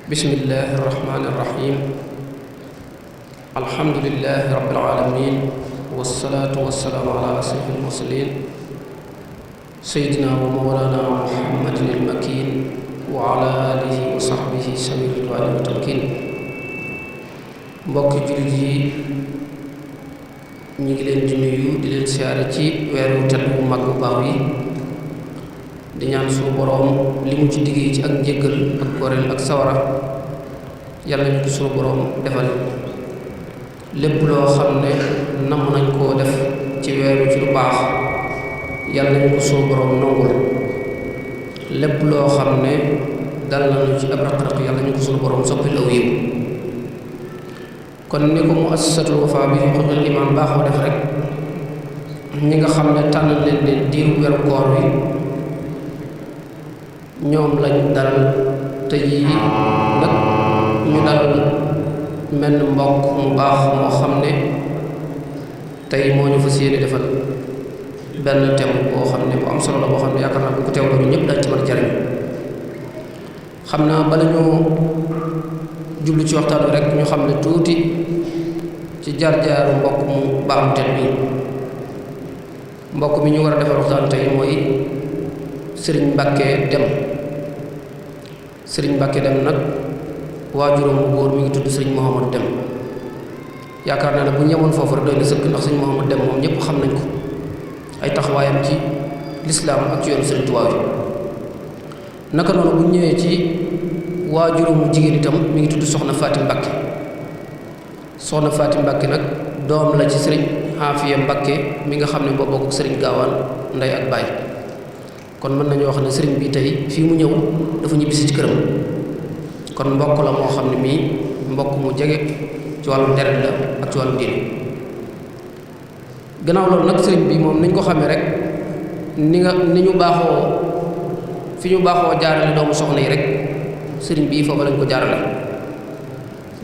bismillahi irrahmani irrahim alhamdulilahi rabbil alamin wassalaatu wassalaamu ala ashrafil mursalin sayyidina wa mawlana muhammadin al-makin wa ala alihi wa sahbihi sawi ridwaani wa tamkin. mbokki jullit yi ñu ngi leen di nuyu di leen siyaare ci weeru tedd bu mag bu baax yi di ñaan suñu boroom li mu ci diggee ci ak njëggal ak goreel ak sawara yàlla ñu ko suñu boroom defal lépp loo xam ne namm nañ koo def ci weeru ci lu baax yàlla ñu ko suñu boroom nangul lépp loo xam ne dal nañu ci ab raq-raq yàlla ñu ko suñu boroom soppil aw yiw. kon ni ko muassasatul Wafa bi xuquuqil iman baaxoo def rek ñi nga xam ne tànn leen ne diiru weeru koor wi ñoom lañ dalal te yi nag ñu dalal menn mbokk mu baax moo xam ne tey moo ñu fas yéene defal benn thème boo xam ne bu am solo la boo xam ne yaakaar naa bu ko teewloo ñu ñëpp dañ ci mën a jariñ. xam naa bala ñu jublu ci waxtaan wi rek ñu xam ne tuuti ci jaar-jaaru mbokk mu baax mu tedd bi. mbokk mi ñu war a defal waxtaan tey mooy sëriñ Mbàkke Dem. sëriñ Mbàkke Dem nag waajuram bu góor mi ngi tudd sëriñ Mouhamad Dem. yaakaar naa ne bu ñu yemoon foofu rek doy na sëkk ndax sëriñ Mouhamad Dem moom ñëpp xam nañ ko ay taxawaayam ci lislaam ak ci yoonu sëriñ Tuubaa yi. naka noonu bu ñëwee ci waajuram bu jigéen itam mi ngi tudd soxna Faati Mbàkke. soxna Faati Mbàkke nag doom la ci sëriñ Xaafiya Mbàkke mi nga xam ne boo bokk sëriñ Gaawaan ndey ak baay. kon mën nañu wax ne sëriñ bi tey fii mu ñëw dafa ñibbisi ci këram kon mbokk la moo xam ne mii mbokk mu jege ci wàllu deret la ak ci wàllu diine. gannaaw loolu nag sëriñ bi moom nañ ko xamee rek ni ñu baaxoo fi ñu baaxoo jaarale doomu soxna yi rek sëriñ bii foofu lañ ko jaarale.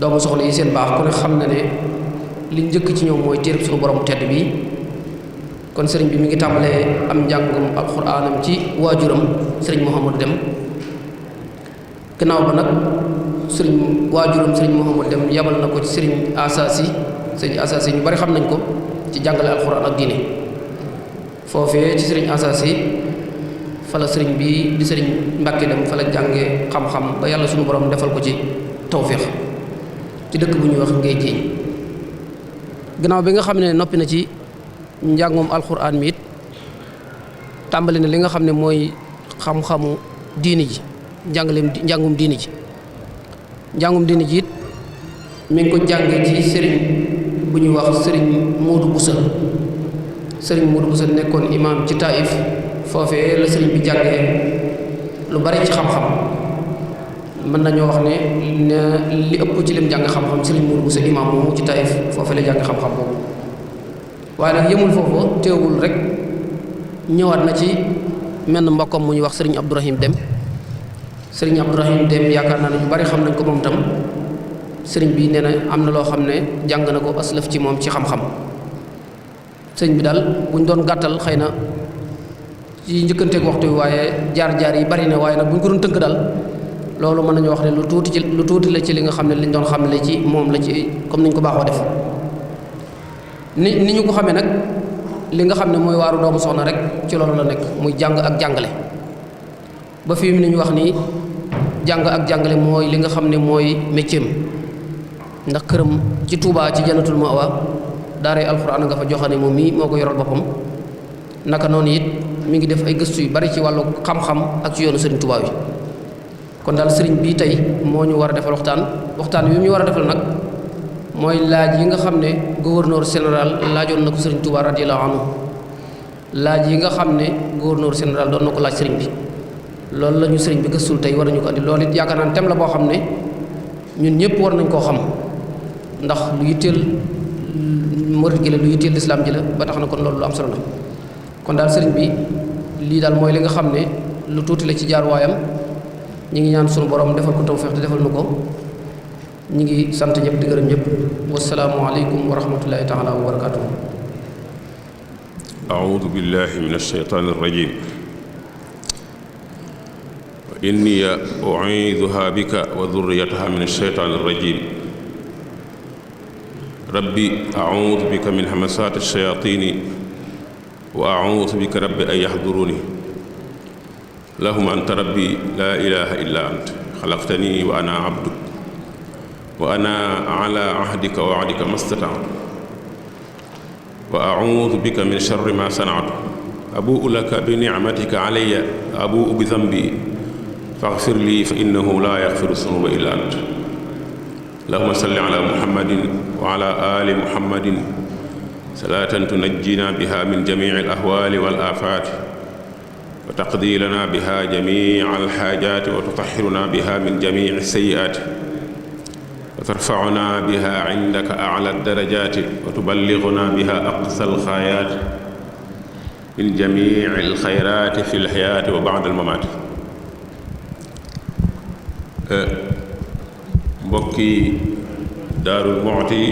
doomu soxna yi seen baax ku ne xam na ne li njëkk ci ñoom mooy téereb suñu borom tedd bi. kon sëriñ bi mi ngi tàmbalee am njàngum alxuraanam ci waajuram sëriñ Mouhamadou Dem. gannaaw ba nag waajuram sëriñ Mouhamadou Dem yabal na ko ci sëriñ Asasi ñu bari xam nañ ko ci jàngale alxuraan ak diine. foofee ci sëriñ Asasi fa la sëriñ bi di sëriñ Mbàkke Dem fa la jàngee xam-xam ba yàlla suñu borom defal ko ci tawféex ci dëkk bu ñuy wax ngay jiiñ. gannaaw bi nga xam ne noppi na ci njàngum alxuraan mi it tàmbali na li nga xam ne mooy xam-xamu diini ji njàngum diini ji. njàngum diini ji it mi ngi ko jàngee ci sëriñ bu ñuy wax sëriñ Moodu Busa. sëriñ Moodu Busa nekkoon imaam ci Taïf foofee la sëriñ bi jàngee lu bari ci xam-xam. mën nañoo wax ne li ëpp ci lim jàng xam-xam sëriñ Moodu Busa imaam moomu ci Taïf foofee la jàng xam-xam boobu. waaye nag yëmul foofu teewul rek ñëwaat na ci menn mbokkam mu ñuy wax sëriñ Abdourahim Dem. sëriñ Abdourahim Dem yaakaar naa ne ñu bari xam nañ ko moom tam sëriñ bi nee na am na loo xam ne jàng na ko aslëf ci moom ci xam-xam. sëriñ bi daal buñ doon gàttal xëy na ci njëkkanteeg waxtu wi waaye jaar-jaar yi bari na waaye nag buñ ko doon tënk daal loolu mën nañu wax ne lu tuuti la ci li nga xam ne liñ doon xamle ci moom la ci comme niñ ko baaxoo def. ni ñu ko xamee nag li nga xam ne mooy waaru doomu soxna rek ci loolu la nekk muy jàng ak jàngale. ba fii mu ne ñu wax ni jàng ak jàngale mooy li nga xam ne mooy métier ndax këram ci Touba ci Jannatul Ma'wa daaray alxuraan nga fa joxane moom mii moo ko yoral boppam. naka noonu it mi ngi def ay gëstu yu bari ci wàllu xam-xam ak ci yoonu sëriñ Touba wi. kon daal sëriñ bii tey moo ñu war a defal waxtaan wi ñu war a defal nag mooy laaj yi nga xam ne gouverneur général laajoon na ko sëriñ Touba radiyallahu anhu. laaj yi nga xam ne gouverneur général doon na ko laaj sëriñ bi loolu la ñu sëriñ bi gëstul tey war nañu ko andi loolu it yaakaar naa thème la boo xam ne ñun ñëpp war nañ koo xam ndax lu yitteel murit gi la lu yitteel lislaam ji la ba tax na kon loolu lu am solo la. kon daal sëriñ bi lii daal mooy li nga xam ne lu tuuti la ci jaar waayam ñi ngi ñaan sunu borom defal ko tawfeex te defal nu ko. ñi ngi sant ñëpp di gërëm ñëpp wasalaamu aleykum wa rahmatullahi taala wa barakatuh. أعوذ بالله من الشيطان الرجيم inni u'iiduha bika wa dhurriyyataha min ash-shaytaani ar-rajiim rabbi a'uudu bika min hamazaati ash-shayaatiini wa a'uudu bika rabbi an yahduruuni allahumma anta rabbi laa ilaaha illaa anta xalaqtanii wa ana abduk wa ana ala ahdika wa wa'dika mastata'tu wa a'uudu bika min sharri maa sana'tu abu'u laka bi ni'matika alayya abu'u bi dhanbi faghfir li fa innahu laa yaghfiru dhunuba illaa anta allahumma salli ala muhammadin wa ala ali muhammadin salaatan tunajjina biha min jamii'il ahwaali wal aafaati wa taqdi lana biha jamii'al haajaati wa tutahhiruna biha min jamii'is sayyi'aati wa tarfa'una biha 'indaka a'laa ad-darajaati wa tuballighuna biha aqsal ghaayaati min jamii'il khayraati fil hayaati wa ba'dal mamaati. mbokki Daaru Muxti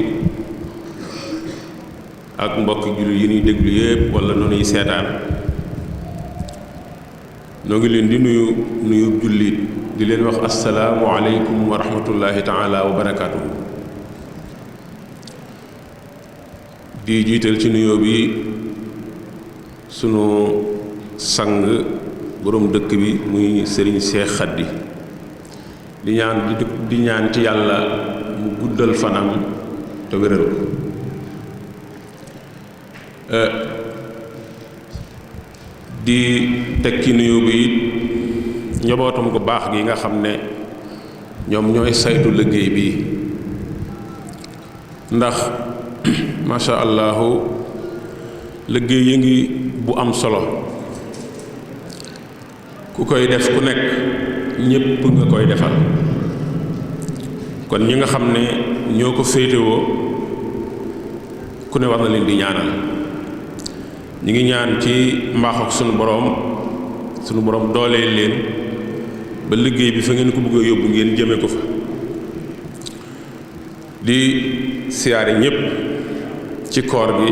ak mbokki jullit yi ñuy déglu yépp wala noonu yi seetaan noo ngi leen di nuyu jullit di leen wax assalaamu aleykum wa rahmatullahi taala wa barakaatuhu. di jiital ci nuyoo bi sunu sang boroom dëkk bi muy Serigne Cheikh Khady di ñaan ci yàlla mu guddal fanam te wéral ko di teg ci nuyu bi njabootam gu baax gi nga xam ne ñoom ñooy saytu liggéey bi ndax masha allahu liggéey yi ngi bu am solo ku koy def ku nekk ñépp nga koy defal kon ñi nga xam ne ñoo ko féetewoo ku ne war na leen di ñaanal ñi ngi ñaan ci mbaax ak sunu boroom dooleel leen ba liggéey bi fa ngeen ko bëgg a yóbbu ngeen jëme ko fa di siyaare ñépp ci koor bi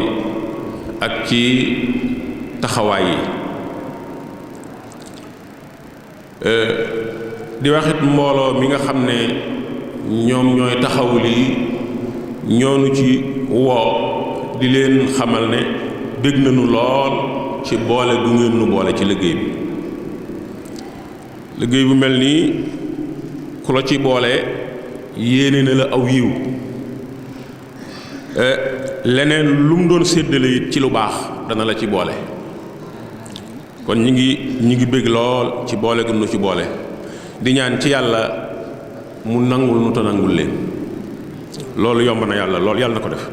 ak ci taxawaay yi di waxit mbooloo mi nga xam ne ñoom ñooy taxawu lii ñoonu ci woo di leen xamal ne bég nañu lool ci boole du ngeen nu boole ci liggéey bu mel nii ku la ci boole yéene na la aw yiw leneen lu mu doon séddale it ci lu baax dana la ci boole kon ñi ngi bég lool ci boole gëm nu ci boole di ñaan ci yàlla mu nangul nu te nangul leen loolu yomb na yàlla lool yàlla na ko def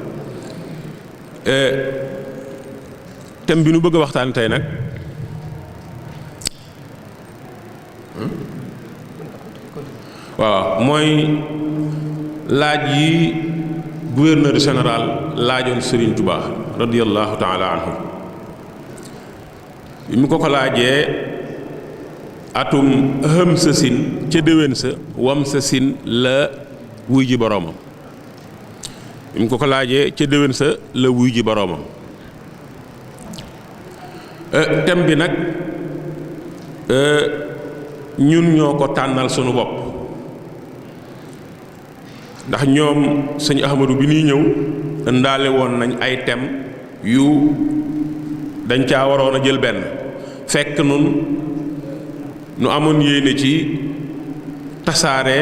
thème bi nu bëgg a waxtaan tey nag waaw mooy laaj yi gouverneur général laajoon Serigne Touba radiyallahu taala anhu bi mu ko laajee atum hëm sa sin ca déwén sa wam sa sin la wuy ji boroomam bi mu ko laajee ca déwén sa la wuy ji boroomam thème bi nag ñun ñoo ko tànnal sunu bopp ndax ñoom sëñ Ahmadou bi ñuy ñëw ndaale woon nañ ay thème yu dañ caa waroon a jël benn fekk nun nu amoon yéene ci tasaare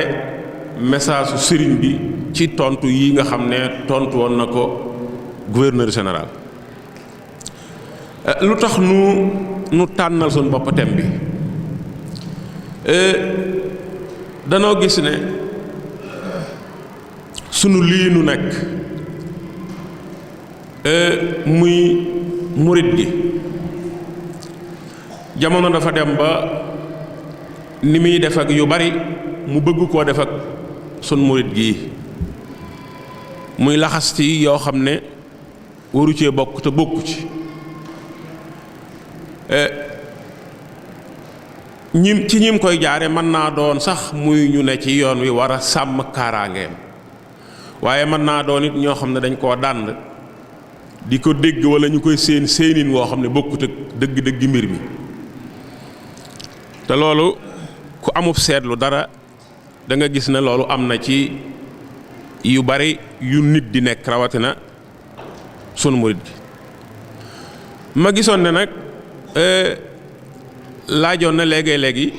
message su sëriñ bi ci tontu yi nga xam ne tontu woon na ko gouverneur général lu tax nu tànnal suñu bopp thème bi danoo gis ne sunu lii nu nekk muy murit gi jamono dafa dem ba ni muy def ak yu bari mu bëgg koo def ak sun murit gii muy laxas ci yoo xam ne waru cee bokk te bokku ci ñim koy jaare mën naa doon sax muy ñu ne ci yoon wi war a sàmm kaaraangeem waaye mën naa doon it ñoo xam ne dañ koo dànd di ko dégg wala ñu koy séenin woo xam ne bokkut ak dëgg-dëgg mbir mi te loolu ku amub seetlu dara da nga gis ne loolu am na ci yu bari yu nit di nekk rawatina sunu murit gi. ma gisoon ne nag laajoon na léegi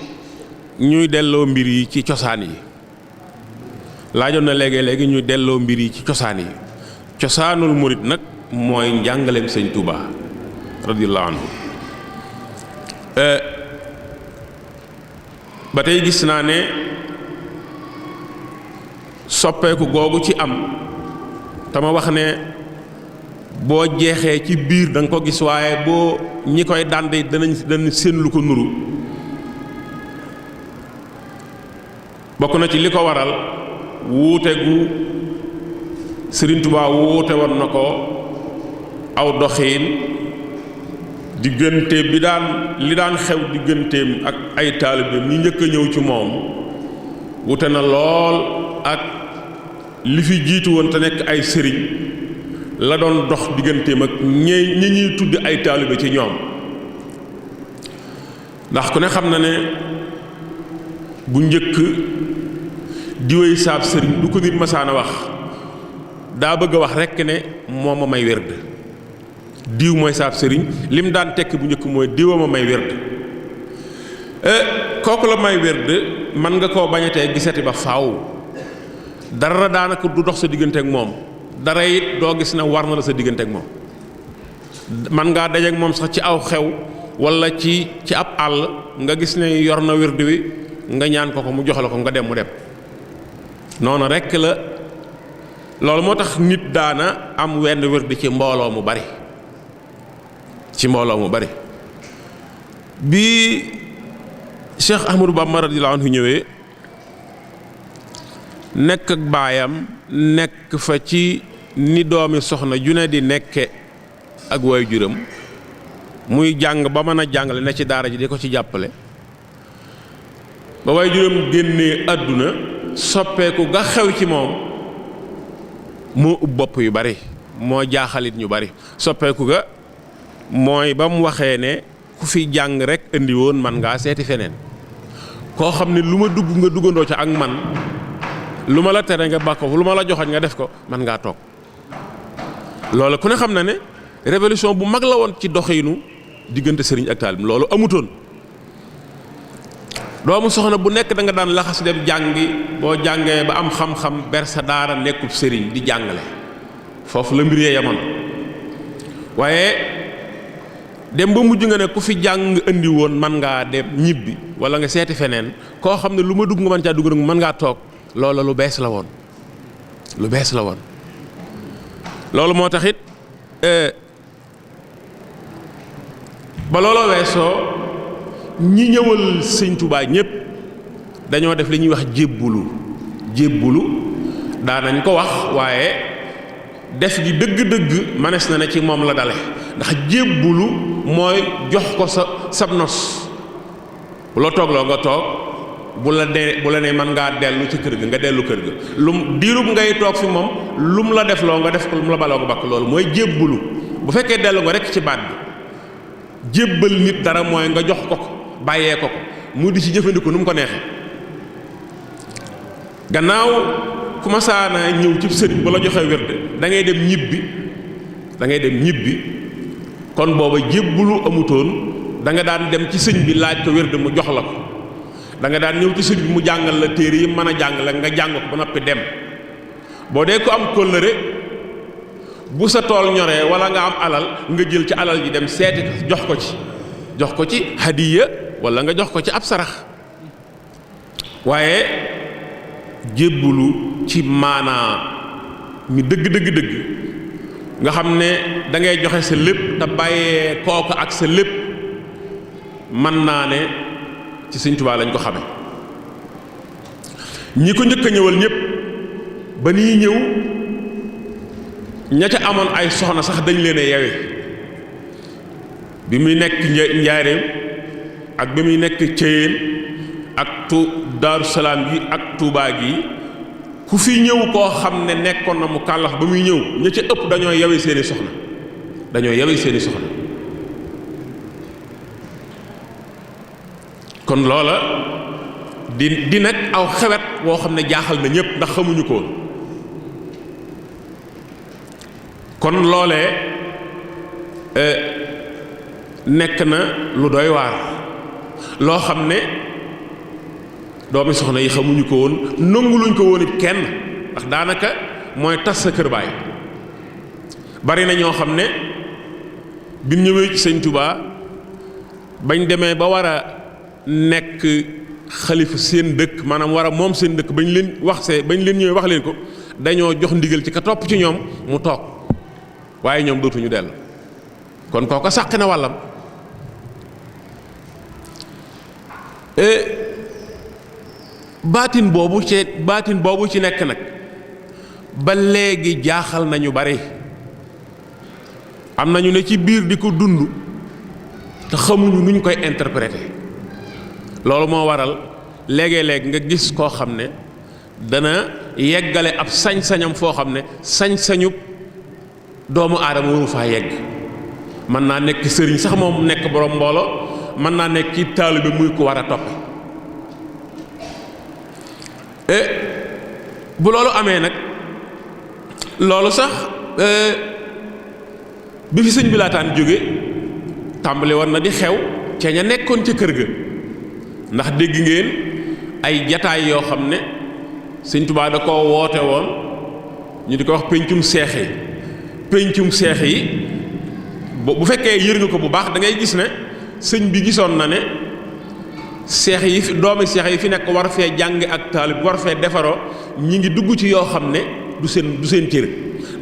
ñuy delloo mbir yi ci cosaan yi laajoon na léegi ñuy delloo mbir yi ci cosaan yi cosaanul murit nag mooy njàngaleem sëñ Touba radiyallahu anhu. ba tey gis naa ne soppeeku googu ci am tama wax ne boo jeexee ci biir da nga ko gis waaye boo ñi koy dànd danañ seen lu ko nuru bokk na ci li ko waral wuute gu Sëriñ Tuubaa wuute woon na ko aw doxiin diggante bi li daan xew digganteem ak ay taalibeem ñi njëkk a ñëw ci moom wuute na lool ak li fi jiitu woon te nekk ay sëriñ la doon dox digganteem ak ñi ñuy tudd ay taalibe ci ñoom. ndax ku ne xam na ne bu njëkk diwéy saab sëriñ du ko nit masaana wax daa bëgg a wax rekk ne moo ma may werd diw mooy saab sëriñ lim daan tekk bu njëkk mooy diwa ma may werd kooku la may werd man nga koo bañatee gisati ba faaw dara daanaka du dox sa diggante ak moom dara it doo gis ne war na la sa diggante ak moom man ngaa dajeek moom sax ci aw xew walla ci ab àll nga gis ne yor na werd wi nga ñaan ko mu jox la ko nga dem mu dem noonu rekk la. loolu moo tax nit daana am wenn werd ci mbooloo mu bari bi Cheikh Ahmadou Bamba radiyallahu anhu ñëwee nekk ak baayam nekk fa ci ni doomi soxna ju ne di nekke ak waajuram muy jàng ba mën a jàngale ne ci daara ji di ko ci jàppale ba waajuram génnee àdduna soppeeku ga xew ci moom moo ub bopp yu bari moo jaaxalit ñu bari soppeeku ga mooy ba mu waxee ne ku fi jàng rek indi woon man ngaa seeti feneen koo xam ne lu ma dugg nga duggandoo ca ak man lu ma la tere nga bàkko lu ma la joxoñ nga def ko man ngaa toog loolu ku ne xam na ne révolution bu mag la woon ci doxinu diggante sëriñ ak taalib loolu amutoon doomu soxna bu nekk da nga daan laxas dem jàngi boo jàngee ba am xam-xam ber sa daara nekkub sëriñ di jàngale foofu la mbir yee yamoon waaye dem ba mujj nga ne ku fi jàng indi woon man ngaa dem ñibbi wala nga seeti feneen koo xam ne lu ma dugg nga mën caa dugg mën ngaa toog loola lu bees la woon loolu moo tax it ba looloo weesoo ñi ñëwal sëñ Tuubaa ñépp dañoo def li ñuy wax jébbulu daanañ ko wax waaye def gi dëgg-dëgg manees na ne ci moom la dale ndax jébbulu mooy jox ko sab nos bu la toogloo nga toog bu la ne mën ngaa dellu ci kër ga nga dellu kër ga lum diirub ngay toog fi moom lum la def loo nga def ko lum la baloo nga bakk loolu mooy jébbulu bu fekkee dellu nga rekk ci baat bi jébbal nit dara mooy nga jox ko bàyyee ko mu di ci jëfandiku nu mu ko neexee gannaaw ku ma saana ñëw ci sëriñ ba la joxee wérde da ngay dem ñibbi kon booba jébbulu amutoon da nga daan dem ci sëñ bi laaj ko wérde mu jox la ko da nga daan ñëw ci sëñ bi mu jàngal la téere yi mën a jàngale nga jàng ko ba noppi dem boo dee ko am kóllëre bu sa tool ñoree wala nga am alal nga jël ci alal ji dem seeti ko jox ko ci hadiya wala nga jox ko ci ab sarax waaye jébbulu ci maanaa mi dëgg nga xam ne da ngay joxe sa lépp te bàyyee kooku ak sa lépp mën naa ne ci Sëñ Tuubaa lañ ko xame ñi ko njëkk a ñëwal ñëpp ba nii ñëw ña ca amoon ay soxna sax dañ leen a yewe bi muy nekk njaareem ak bi muy nekk Ceyeen ak Daaru Salaam gi ak Tuubaa gi ku fi ñëw koo xam ne nekkoon na mu kàllax ba muy ñëw ña ca ëpp dañoo yewe seeni soxna kon loola di nag aw xewet woo xam ne jaaxal na ñëpp ndax xamuñu ko woon kon loolee nekk na lu doy waar loo xam ne doomi soxna yi xamuñu ko woon nanguluñ ko woon it kenn ndax daanaka mooy tas sa kër baay bari na ñoo xam ne bi mu ñëwee ci sëñ Touba bañ demee ba war a nekk xalifa seen dëkk maanaam war a moom seen dëkk bañ leen ñëwee wax leen ko dañoo jox ndigal ci ka topp ci ñoom mu toog waaye ñoom dootuñu dellu kon kooko sàq na wàllam baatin boobu ci nekk nag ba léegi jaaxal nañu bari am nañu ne ci biir di ko dund te xamuñu nuñ koy interpréter loolu moo waral léegi-léegi nga gis koo xam ne dana yeggale ab sañ-sañam foo xam ne sañ-sañu doomu aadama waru faa yegg mën naa nekk sëriñ sax moom nekk borom mbooloo mën naa nekk ci taalibe muy ko war a topp bu loolu amee nag loolu sax bi fi sëñ bi laataan jóge tàmbali war na di xew ca ña nekkoon ca kër ga ndax dégg ngeen ay jataay yoo xam ne sëñ Tuubaa da koo woote woon ñu di ko wax péncum seex yi bu fekkee yër nga ko bu baax da ngay gis ne sëñ bi gisoon na ne seex yi fi doomi seex yi fi nekk war fee jàng ak taalib war fee defaroo ñi ngi dugg ci yoo xam ne du seen cër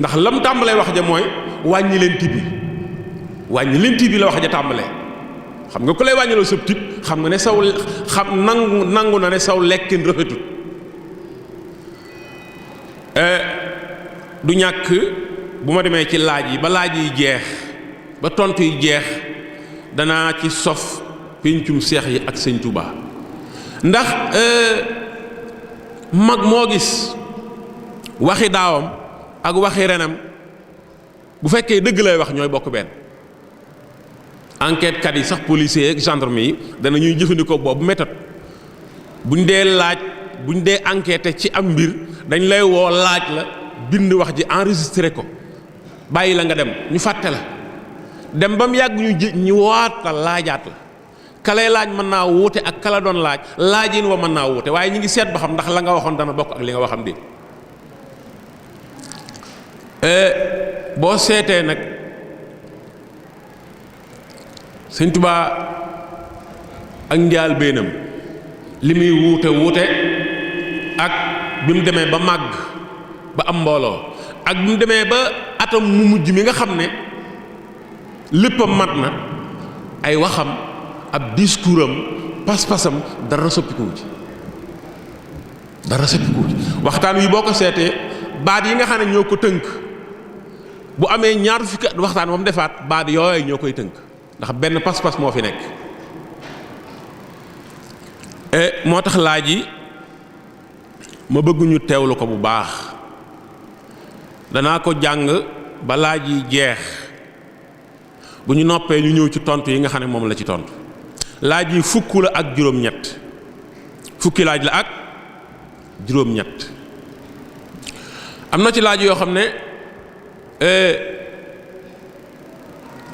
ndax lam tàmbalee wax ja mooy wàññi leen tibb la wax ja tàmbalee xam nga ku lay wàññiloo sëb tib xam nga ne saw nangu na ne saw lekkin rafetut du ñàkk bu ma demee ci laaj yi ba laaj yi jeex ba tontu yi jeex danaa ci sof péncum seex yi ak sëñ Touba ndax mag moo gis waxi daawam ak waxi renam bu fekkee dëgg lay wax ñooy bokk benn enquête kat yi sax policier ak gendarme yi dana ñuy jëfandikoo boobu méthode buñ dee enquêté ci am mbir dañ lay woo laaj la bind wax ji enregistré ko bàyyi la nga dem ñu fàtte la dem ba mu yàgg ñu waat la laajaat la ka lay laaj mën naa wuute ak ka la doon laajin wa mën naa wuute waaye ñu ngi seet ba xam ndax la nga waxoon dana bokk ak li nga waxam di boo seetee nag sëñ Tuubaa ak njaal beenam li muy wuute ak bi mu demee ba màgg ba am mbooloo ak bi mu demee ba atam mu mujj mi nga xam ne léppam mat na ay waxam ab discours am pas-pasam dara soppikuwu ci waxtaan wi boo ko seetee baat yi nga xam ne ñoo ko tënk bu amee ñaar fukki at waxtaan moom defaat baat yooyu ñoo koy tënk ndax benn pas-pas moo fi nekk moo tax laaj yi ma bëgg ñu teewlu ko bu baax danaa ko jàng ba laaj yi jeex bu ñu noppee ñu ñëw ci tontu yi nga xam ne moom la ci tontu laaj yi fukk la ak juróom-ñett fukki laaj la ak juróom-ñett am na ci laaj yoo xam ne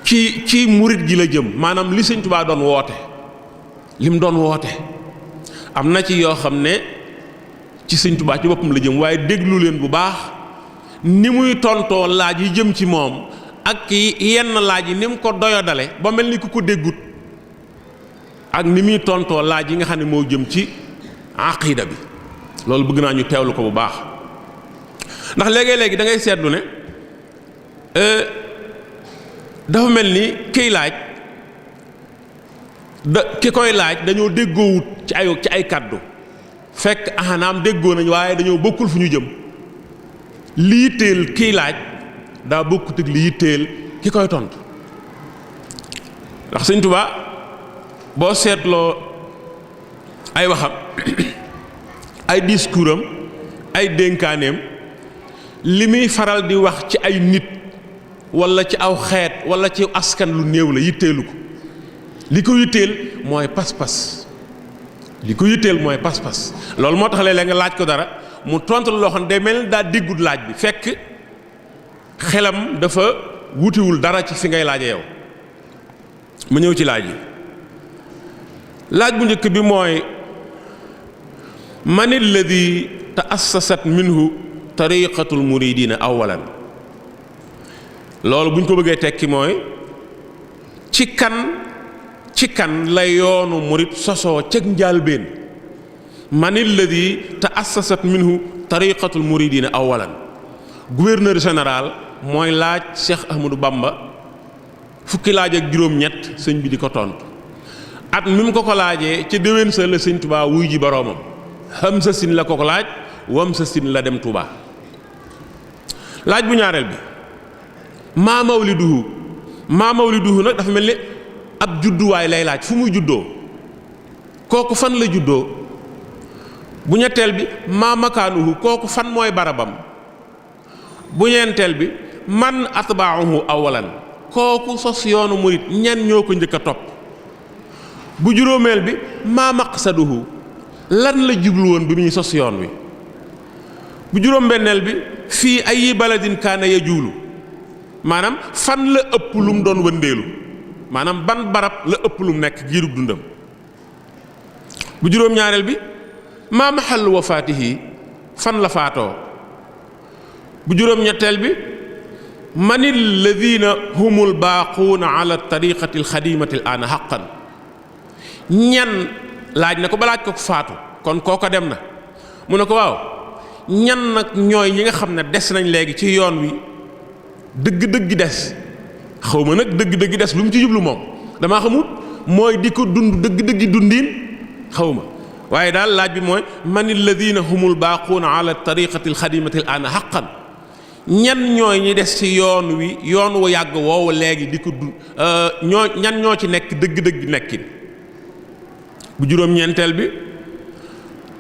ci murit gi la jëm maanaam li sëñ Tuubaa doon woote lim doon woote am na ci yoo xam ne ci sëñ Tuubaa ci boppam la jëm waaye déglu leen bu baax ni muy tontoo laaj yi jëm ci moom ak yenn laaj yi ni mu ko doyodale ba mel ni ku ko déggut ak ni muy tontoo laaj yi nga xam ne moo jëm ci aqida bi loolu bëgg naa ñu teewlu ko bu baax ndax léegi-léegi da ngay seetlu ne dafa mel ni kiy laaj ki koy laaj dañoo déggoowut ci ay kàddu fekk naam déggoo nañ waaye dañoo bokkul fu ñu jëm li yitteel kiy laaj daa bokkut ak li yitteel ki koy tontu ndax sëñ Tuubaa boo seetloo ay waxam ay discours am ay dénkaaneem li muy faral di wax ci ay nit wala ci aw xeet wala ci askan lu néew la yitteelu ko li ko yitteel mooy pas-pas li ko yitteel mooy pas-pas. loolu moo tax léeg-léeg nga laaj ko dara mu tontu loo xam ne day mel ni daa déggul laaj bi fekk xelam dafa wutiwul dara ci fi ngay laaje yow. mu ñëw ci laaj yi. laaj bu njëkk bi mooy man alladi taassasat minhu tariqatul muridina awalan. loolu bu ñu ko bëggee tekki mooy ci kan la yoonu murid sosoo cëg njaalbeen. man alladi taassasat minhu tariqatul muridina awalan. gouverneur général mooy laaj Cheikh Ahmadou Bamba fukki laaj ak juróom-ñett sëñ bi di ko tontu. at mi mu ko laajee ca déwén sa la sëñ Touba wuy ji boroomam. xam sa sin la ko laaj wam sa sin la dem Touba. laaj bu ñaareel bi maa mawliduhu nag dafa mel ni ab judduwaay lay laaj fu muy juddoo kooku fan la juddoo. bu ñetteel bi maa makaanuhu kooku fan mooy barabam. bu ñeenteel bi man atbaahu awalan kooku sos yoonu murit ñan ñoo ko njëkk a topp. bu juróomeel bi maa maqsaduhu lan la jublu woon bi muy sos yoon wi. bu juróom-benneel bi fii ay baladin kaana ya juulu maanaam fan la ëpp lu mu doon wëndeelu maanaam ban barab la ëpp lu mu nekk giirug dundam. bu juróom-ñaareel bi maa mahallu wafaatihi fan la faatoo. bu juróom-ñetteel bi mani alladina humul baaquuna ala tariqati alxadimati al aana xaqan ñan laaj na ko ba laaj ko faatu kon kooko dem na mu ne ko waaw ñan nag ñooy ñi nga xam ne des nañ léegi ci yoon wi dëgg-dëgg des xaw ma nag dëgg-dëgg des lu mu ci jublu moom damaa xamut mooy di ko dund dëgg-dëggi dundiin xaw ma waaye daal laaj bi mooy man alladina humul baaquuna ala tariqati alxadimati al aana xaqan ñan ñooy ñi des ci yoon wi yoon wu yàgg woowu léegi di ko dund ñan ñoo ci nekk dëgg-dëgg nekkin. bu juróom-ñeenteel bi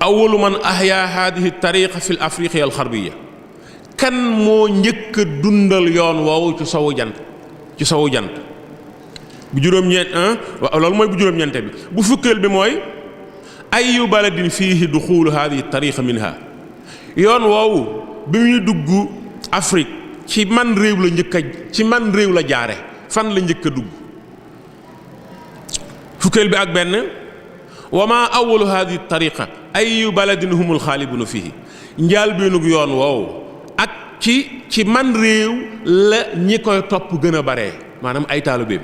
awalu man ahya hadihi tariqa fi l afriqiya al xarbiya kan moo njëkk a dundal yoon woowu ci sowu jant. bu juróom-ñeent loolu mooy bu juróom-ñeenteel bi. bu fukkeel bi mooy ayu baladin fiihi duxulu hadihi tariqa minha yoon woowu bi muy dugg Afrique ci man réew la jaare fan la njëkk a dugg. fukkeel bi ak benn wa ma awalu hadihi tariqa ayu baladin humul xaalibuna fihi njaal beenug yoon woowu ak ci man réew la ñi koy topp gën a bare maanaam ay taalibeem.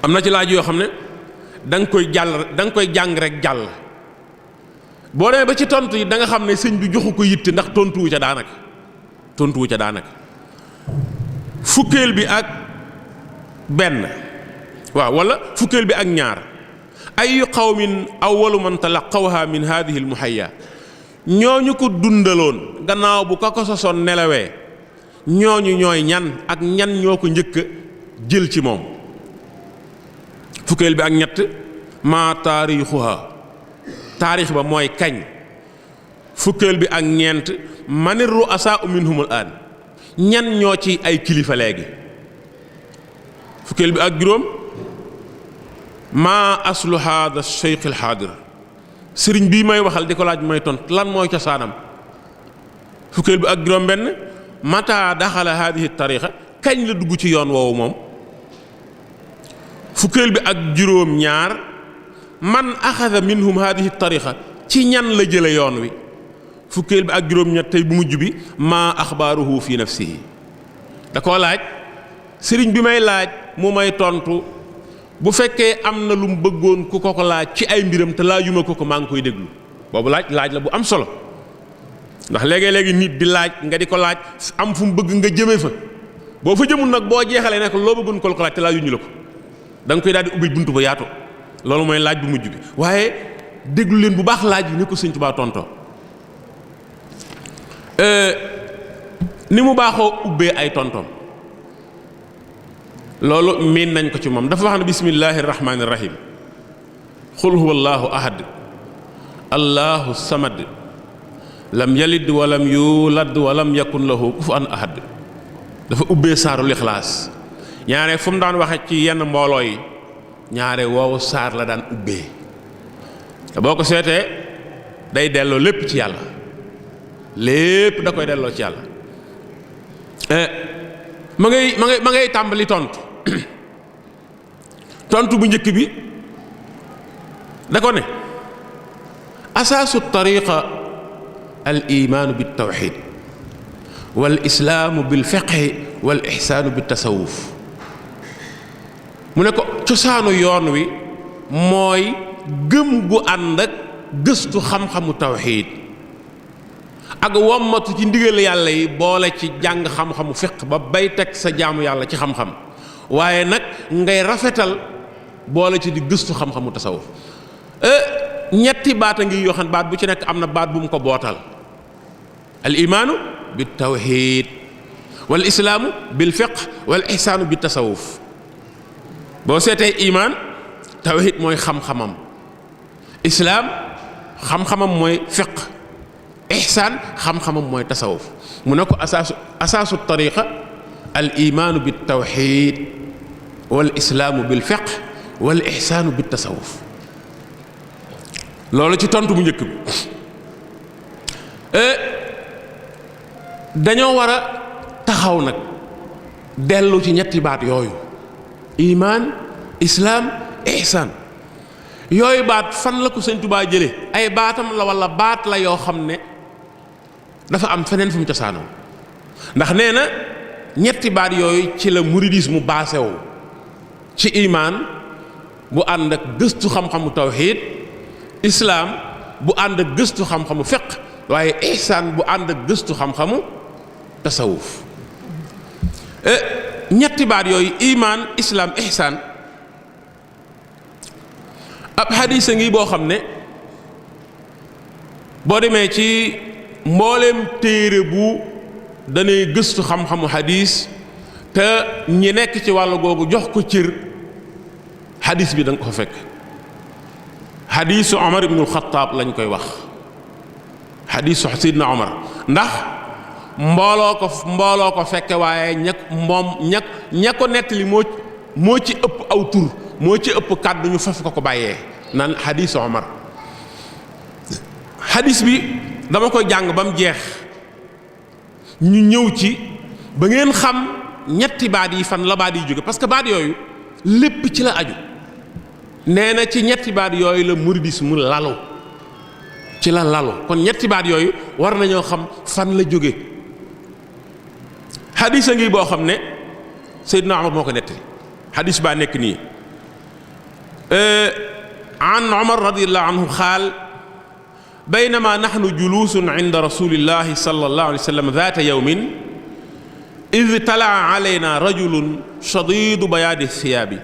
am na ci laaj yoo xam ne da nga koy jàng rek jàll boo demee ba ci tontu yi da nga xam ne sëñ bi joxu ko yitte ndax tontuwu ca daanaka. fukkeel bi ak benn waaw wala fukkeel bi ak ñaar ay qawmin awwalu man talaqawha min hadihi almuhayya ñooñu ko dundaloon gannaaw bu ko sosoon nelawee ñooñu ñooy ñan ak ñan ñoo ko njëkk a jël ci moom. fukkeel bi ak ñett maa taarixuha taarix ba mooy kañ. fukkeel bi ak ñeent manir ru'asaa minhumul aan ñan ñoo ci ay kilifa léegi. fukkeel bi ak juróom maa aslu haada cheikh al xaadir sëriñ bii may waxal di ko laaj may tont lan mooy cosaanam. fukkeel bi ak juróom benn mata daxala haadihi tariqa kañ la dugg ci yoon woowu moom. fukkeel bi ak juróom ñaar man axada minhum haadihi tariqa ci ñan la jële yoon wi. fukkeel bi ak juróom ñett tey bu mujj bi maa axbaaruhu fi nafsihi da koo laaj sëriñ bi may laaj mu may tontu bu fekkee am na lu mu bëggoon ku ko laaj ci ay mbiram te laajuma ko maa ngi koy déglu. boobu laaj la bu am solo ndax léegi nit di laaj nga di ko laaj am fu mu bëgg nga jëmee fa boo fa jëmul nag boo jeexalee ne ko loo bëggoon ko laaj te laajuñu la ko da nga koy daal di ubbi buntu ba yaatu. loolu mooy laaj bu mujj bi waaye déglu leen bu baax laaj yi ni ko Sëñ Tuubaa tontoo ni mu baaxoo ubbee ay tontom loolu miin nañ ko ci moom dafa wax ne bismillahi rahmaani rahim qul huwa allahu ahad allahu samad lam yalid walam yulad walam yakun lahu kufuwan ahad dafa ubbee saarul ixlaas ñaare fu mu daan waxe ci yenn mbooloo yi ñaare woowu saar la daan ubbee te boo ko seetee day delloo lépp ci yàlla, lépp da koy delloo ci yàlla. ma ngay tàmbali tontu bu njëkk bi da ko ne asaasu tariqa al imaanu bil tawxid wal islaamu bil fiqhi wal ixsaanu bil tasawuf. mu ne ko cosaanu yoon wi mooy gëm gu ànd ak gëstu xam-xamu tawxid ak wommatu ci ndigal yàlla yi boole ci jàng xam-xamu fiq ba bay teg sa jaamu yàlla ci xam-xam, waaye nag ngay rafetal boole ci di gëstu xam-xamu tasawuf. ñetti baat a ngi yoo xam baat bu ci nekk am na baat bu mu ko bootal: al imaanu bil tawxid wal islaamu bil fiq wal ihsaanu bil tasawuf. boo seetee imaan tawxid mooy xam-xamam, islaam xam-xamam mooy fiq, ihsaan xam-xamam mooy tasawuf. mu ne ko asaasu tariqa al imaanu bil tawxid wal islaamu bil fiq wal ihsaanu bil tasawuf. loolu ci tontu bu njëkk bi. dañoo war a taxaw nag dellu ci ñetti baat yooyu: imaan, islaam, ihsaan. yooyu baat fan la ko Sëñ Tuubaa jële? ay baatam la walla baat la yoo xam ne dafa am feneen fu mu cosaanoo? ndax nee na ñetti baat yooyu ci la muridisme baase wu: ci imaan bu ànd ak gëstu xam-xamu tawxiid, islaam bu ànd ak gëstu xam-xamu fiq, waaye ihsaan bu ànd ak gëstu xam-xamu tasawuf. ñetti baat yooyu imaan, islaam, ihsaan, ab xadiis a ngi boo xam ne boo demee ci mbooleem téere bu danay gëstu xam-xamu xadiis te ñi nekk ci wàll googu jox ko cër, xadiis bi da nga ko fekk. xadiisu Omar ibnul Xattaab lañ koy wax, xadiisu Sidna Omar, ndax mbooloo ko fekke, waaye ña ko nettali moo ci ëpp aw tur, moo ci ëpp kàddu, ñu faf ko bàyyee naan xadiisu Omar. xadiis bi dama koy jàng ba mu jeex, ñu ñëw ci ba ngeen xam ñetti baat yi fan la baat yi jóge, parce que baat yooyu lépp ci la aju. nee na ci ñetti baat yooyu la muridisme lalu, ci la lalu. kon ñetti baat yooyu war nañoo xam fan la jóge. xadiis a ngi boo xam ne Seydina Omar moo ko nettali. xadiis baa nekk nii: an Omar radiyallahu anhu qaal baynama nahnu juluusun inda rasulillahi sallallahu alayhi wa sallam zaata yawmin id talaa alayna rajulun shadiidu bayaadi thiyaabi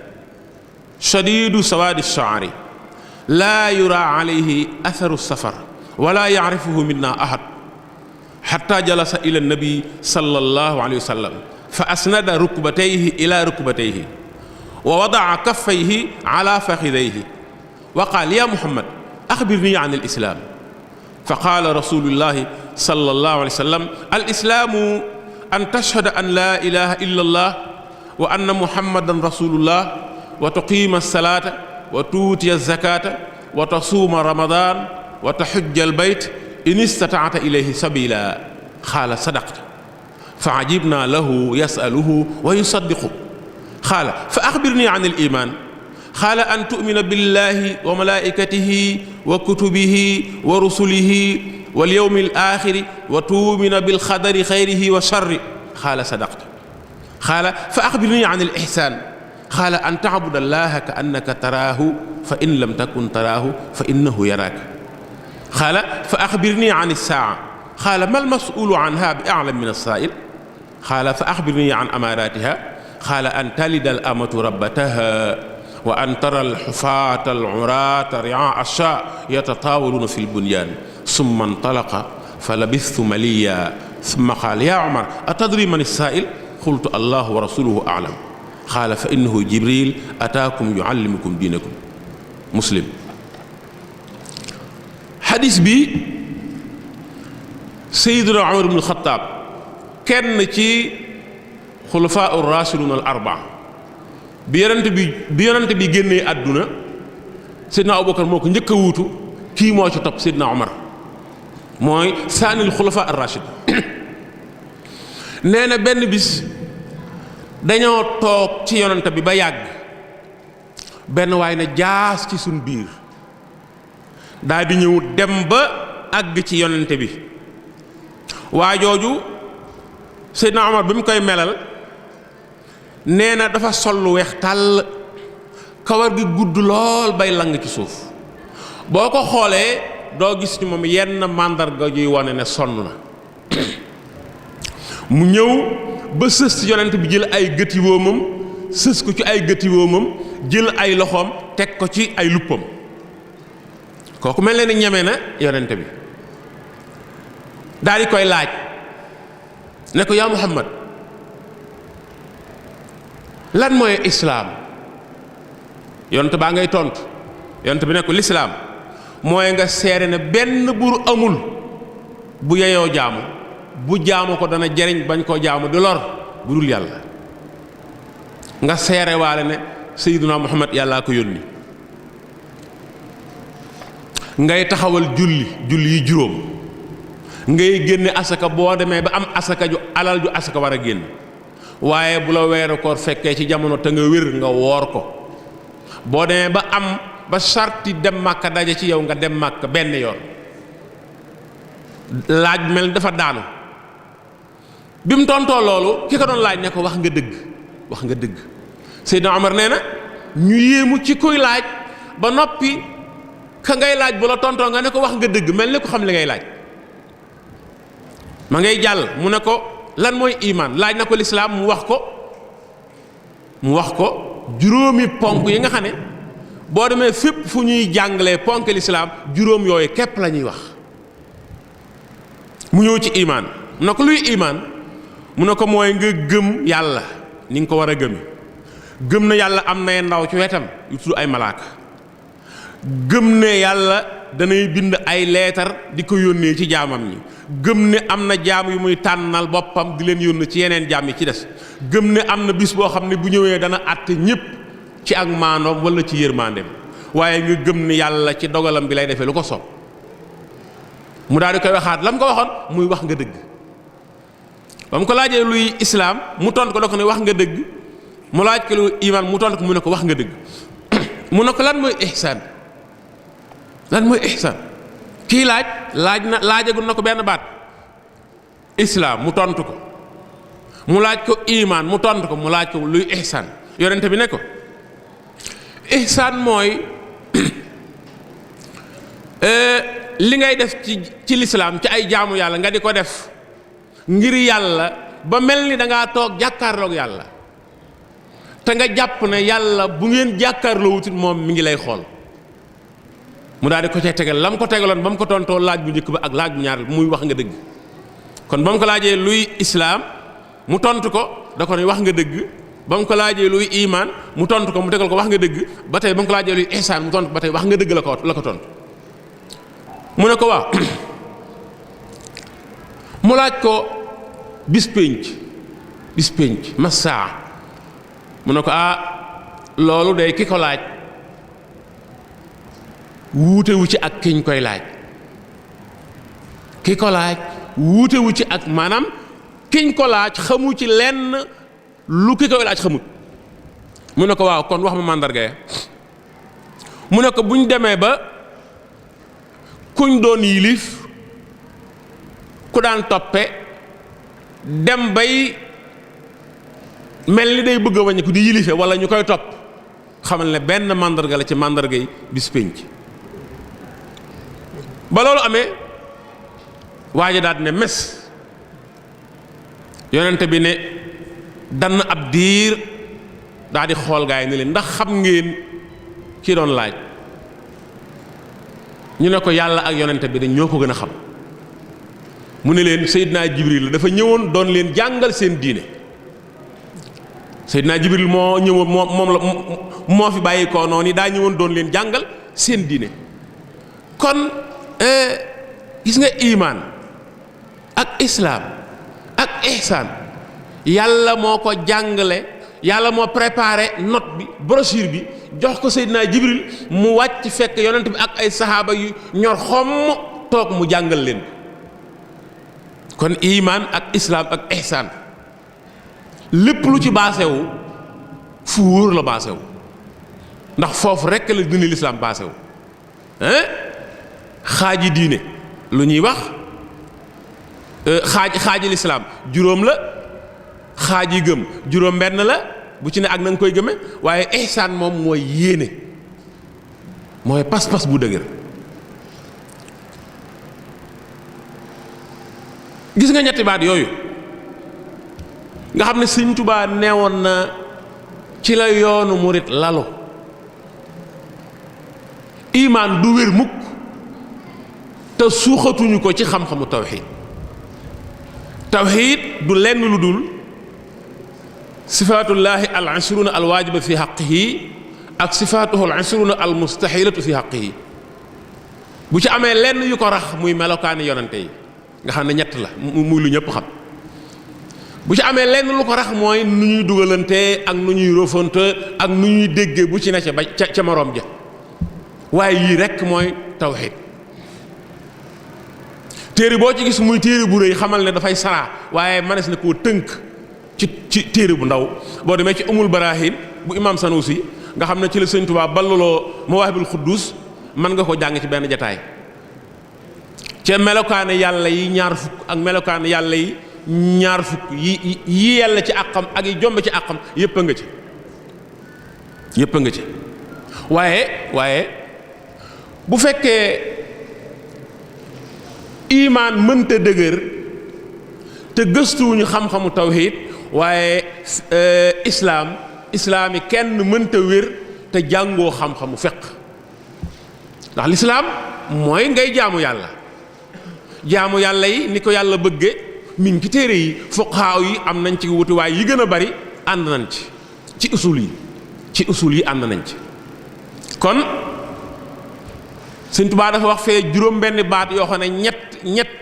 shadiidu sawaadi shaari laa yuraa alayhi atharu safar wala yacrifuhu minna ahad xatta jalasa ila nabi sallallahu alayhi wa sallam fa asnada rukbatayhi ila rukbatayhi wa wadaca kaffayhi ala faxidayhi wa qaal ya Muhammad axbirni an al-islaam fa qaala rasulullahi sallallahu alayhi wa sallam al-islaamu an tashhada an laa ilaha illa allah wa anna muhammadan rasulullah wa tuqiima salaata wa tuutiya zakaata wa tasuuma ramadaan wa taxujja albayt in istataata ilayhi sabila qaala sadaqta fa ajibna lahu yasaluhu wa yusaddiqu qaala fa axbirni an aliman qaala an tumina billahi wa malaikatihi wa kutubihi wa rusulihi wal yawmi alaaxiri wa tuumina bilxadari xayrihi wa sharri qaala sadaqta qaala fa axbirni an alixsaan qaala an tacbuda allaha ka annaka taraahu fa in lam takun taraahu fa innahu yaraaka qaala fa axbirni an alsaaca qaala ma almasuulu anha bi aclam min alsaa'il qaala fa axbirni an amaaraatiha qaala an talida alamatu rabbataha wa an tara alxufaata alcuraata ricaa ashaa yatataawaluuna fi lbunyaan summa intalaqa fa labistu maliya summa qaala yaa Umar atadri man alsaa'il qultu allahu wa rasuluhu aclam qaala fa innahu jibril ataakum yuallimukum diinakum. Muslim. xadis bi Seydina Umar ibn Xattaab kenn ci xulafaa ar-raashiduun al-arbaa bi yonent bi génnee àdduna Seydina Abubakar moo ko njëkk a wuutu kii moo ci topp Seydina Omar mooy saanil xulafa ar-rashid nee na benn bis dañoo toog ci yonent bi ba yàgg benn waay ne jaas ci suñ biir daal di ñëw dem ba àgg ci yonent bi waa jooju Seydina Omar bi mu koy melal nee na dafa sol lu weex tàll kawar gi gudd lool bay lang ci suuf boo ko xoolee doo gis ci moom yenn màndarga juy wane ne sonn na mu ñëw ba sës ci yonent bi jël ay gëti woomam sës ko ci ay gëti woomam jël ay loxoom teg ko ci ay luppam kooku mel na ni ñeme na yonent bi daal di koy laaj ne ko yaa Muhammad lan mooy islaam yonent baa ngay tontu yonent bi ne ko lislaam mooy nga seere ne benn buur amul bu yeyoo jaamu bu jaamu ko dana jariñ bañ koo jaamu di lor bu dul yàlla nga seere waale ne sayyiduna Muhammad yàllaa ko yónni ngay taxawal julli yi juróom ngay génne asaka boo demee ba am asaka ju alal ju asaka war a génn waaye bu la weeru koor fekkee ci jamono te nga wér nga woor ko boo demee ba am ba sarti dem màkka daje ci yow nga dem màkka benn yoon laaj mel dafa daanu bi mu tontoo loolu ki ko doon laaj ne ko wax nga dëgg Seydina Omar nee na ñu yéemu ci kuy laaj ba noppi ka ngay laaj bu la tontoo nga ne ko wax nga dëgg mel ni ko xam li ngay laaj ma ngay jàll mu ne ko lan mooy iman laaj na ko lislaam mu wax ko juróomi ponk yi nga xam ne boo demee fépp fu ñuy jàngalee ponk lislaam juróom yooyu képp la ñuy wax mu ñëw ci iman mu ne ko luy iman mu ne ko mooy nga gëm yàlla ni nga ko war a gëm ne yàlla am nay ndaw ci wetam yu tudd ay malaaka gëm ne yàlla danay bind ay leetar di ko yónnee ci jaamam ñi gëm ne am na jaam yu muy tànnal boppam di leen yónn ci yeneen jaam yi ci des gëm ne am na bis boo xam ne bu ñëwee dana àtte ñépp ci ak maandoom wala ci yërmandeem waaye nga gëm ne yàlla ci dogalam bi lay defee lu ko soob mu daal di koy waxaat la mu ko waxoon muy wax nga dëgg ba mu ko laajee luy islaam mu tont ko da ko ne wax nga dëgg mu laaj ko luy iman mu tont ko mu ne ko wax nga dëgg mu ne ko lan mooy ihsaan kii laajagul na ko benn baat islaam mu tontu ko mu laaj ko iman mu tontu ko mu laaj ko luy ihsaan yonente bi ne ko ihsaan mooy li ngay def ci lislaam ci ay jaamu yàlla nga di ko def ngir yàlla ba mel ni da ngaa toog jàkkaarloog yàlla te nga jàpp ne yàlla bu ngeen jàkkaarloo wutit moom mi ngi lay xool mu daal di ko cay tegal la mu ko tegaloon ba mu ko tontoo laaj bu njëkk ba ak laaj bu ñaareel muy wax nga dëgg kon ba mu ko laajee luy islaam mu tontu ko da ko ne wax nga dëgg ba mu ko laajee luy iman mu tontu ko mu tegal ko wax nga dëgg ba tey ba mu ko laajee luy ihsaan mu tontu ko ba tey wax nga dëgg la ko tontu mu ne ko waaw mu laaj ko bis pénc masaa mu ne ko loolu day ki ko laaj wuutewu ci ak kiñ koy laaj ki ko laaj wuutewu ci ak maanaam kiñ ko laaj xamu ci lenn lu ki koy laaj xamut mu ne ko waaw kon wax ma màndarga ya mu ne ko buñ demee ba kuñ doon yilif ku daan toppe dem bay mel ni day bëgg a wàññi ku di yilife wala ñu koy topp xamal ne benn màndarga la ci màndarga yi bis pénc ba loolu amee waaja daal ne mes yonente bi ne dann ab diir daal di xool gaay ne leen ndax xam ngeen ki doon laaj ñu ne ko yàlla ak yonente bi dañ ñoo ko gën a xam mu ne leen Seydina Jibril dafa ñëwoon doon leen jàngal seen diine Seydina Jibril moo ñëwoon moo fi bàyyi ko noonu daa ñëwoon doon leen jàngal seen diine kon gis nga iman ak islaam ak ihsaan yàlla moo ko jàngale yàlla moo préparé note bi brochure bi jox ko Seydina Jibril mu wàcc fekk yonent bi ak ay saxaaba yu ñor xomm toog mu jàngal leen kon iman ak islam ak ihsaan lépp lu ci baasewu fu wóor la baasewu ndax foofu rekk la dina lislaam baasewu xaaji diine lu ñuy wax xaaji lislaam juróom la xaaji gëm juróom benn la bu ci ne ak na nga koy gëme waaye ihsaan moom mooy yéene mooy pas-pas bu dëgër gis nga ñetti baat yooyu nga xam ne Sëñ Tuubaa neewoon na ci la yoonu murit lalo imaan du wér mukk te suuxatuñu ko ci xam-xamu tawxiid tawxiid du lenn lu dul sifaatullaahi al ashruna al waajiba fi xaqihi ak sifaatuhu al ashruna al mustahilatu fi xaqihi bu ci amee lenn yu ko rax muy melokaani yonante yi nga xam ne ñett la muy lu ñëpp xam bu ci amee lenn lu ko rax mooy nu ñuy dugalante ak nu ñuy rofante ak nu ñuy déggee bu ci ne ca moroom ja waaye yii rekk mooy tawxiid téere boo ci gis muy téere bu rëy xamal ne dafay saraa waaye manes na koo tënk ci téere bu ndaw boo demee ci umul barahin bu imaam Sanusi nga xam ne ci la Sëñ Tuubaa ballaloo mawaahibul xuddus mën nga ko jàng ci benn jataay ca melokaane yàlla yi ñaar fukk ak melokaane yàlla yi ñaar fukk yi yàlla ci àqam ak yi jombe ci àqam yépp a nga ci waaye bu fekkee imaan mënta dëgër te gëstuwuñu xam-xamu tawxiid waaye islaam yi kenn mënta wér te jàngoo xam-xamu fiq ndax lislaam mooy ngay jaamu yàlla yi ni ko yàlla bëgge mi ngi ci téere yi fuqahaa yi am nañ ci wuti waaye yi gën a bari ànd nañ ci usul yi ànd nañ ci kon Sëñ Tuubaa dafa wax fee juróom benn baat yoo xam ne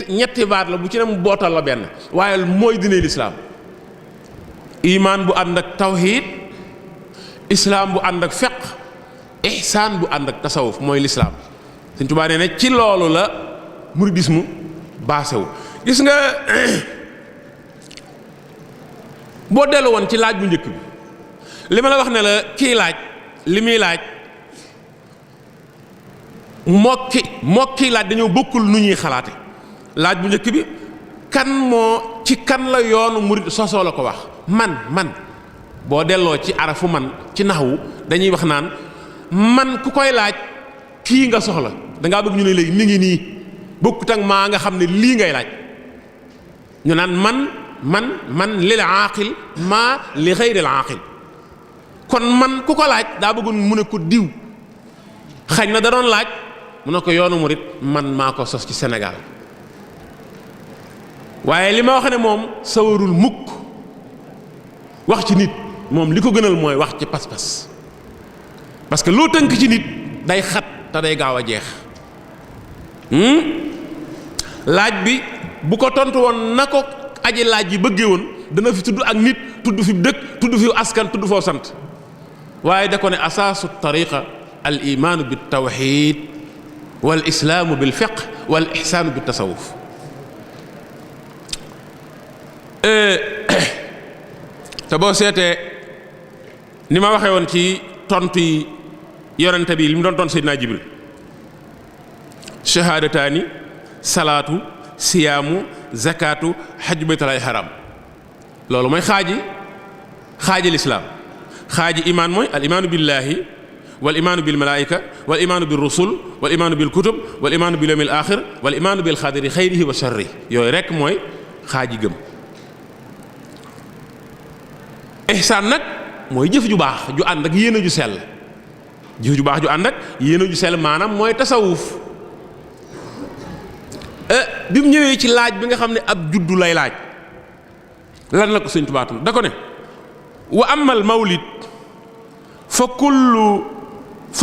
ñetti baat la bu ci ne mu bootal la benn waaye mooy diine lislaam imaan bu ànd ak tawxiid islaam bu ànd ak fiq ihsaan bu ànd ak tasawuf mooy lislaam Sëñ Tuubaa nee na ci loolu la muridisme baasewu gis nga boo dellu woon ci laaj bu njëkk bi li ma la wax ne la kii laaj li muy laaj mokki laaj dañoo bokkul nu ñuy xalaate laaj bu njëkk bi kan la yoonu murid sosoo la ko wax man boo delloo ci arafu man ci naxwu dañuy wax naan man ku koy laaj kii nga soxla dangaa bëgg ñu ne léegi mi ngi nii bokkut ak maa nga xam ne lii ngay laaj ñu naan man lil aaqil maa li xayril aaqil kon man ku ko laaj daa bëggoon mu ne ko diw xañ na da doon laaj mu ne ko yoonu murit man maa ko sos ci Sénégal waaye li ma wax ne moom sawarul mukk wax ci nit moom li ko gënal mooy wax ci pas-pas parce que loo tënk ci nit day xat te day gaaw a jeex laaj bi bu ko tontu woon na ko aji laaj yi bëggee woon dana fi tudd ak nit tudd fi dëkk tudd fi askan tudd foo sant waaye da ko ne asaasu tariqa al imaanu bi tawxiid wal islaamu bil fiq wal ihsaanu bi tasawuf te boo seetee ni ma waxee woon ci tontu yi yonente bi li mu doon tontu Seydina Jibril shahaadataani salaatu siyaamu zakaatu xajju baytullahi haram loolu mooy xaaji lislaam xaaji imaan mooy al imaanu billaahi wal imaanu bil malaayika wal imaanu bil rusul wal imaanu bil kutub wal imaanu bil yawmil aaxir wal imaanu bil xadri xayrihi wa sharrihi yooyu rekk mooy xaaji gëm ihsaan nag mooy jëf ju baax ju ànd ak yéene ju sell jëf ju baax ju ànd ak yéene ju sell maanaam mooy tasawuf bi mu ñëwee ci laaj bi nga xam ne ab juddu lay laaj lan la ko Sëñ Tuubaa da ko ne wa amal mawlid fa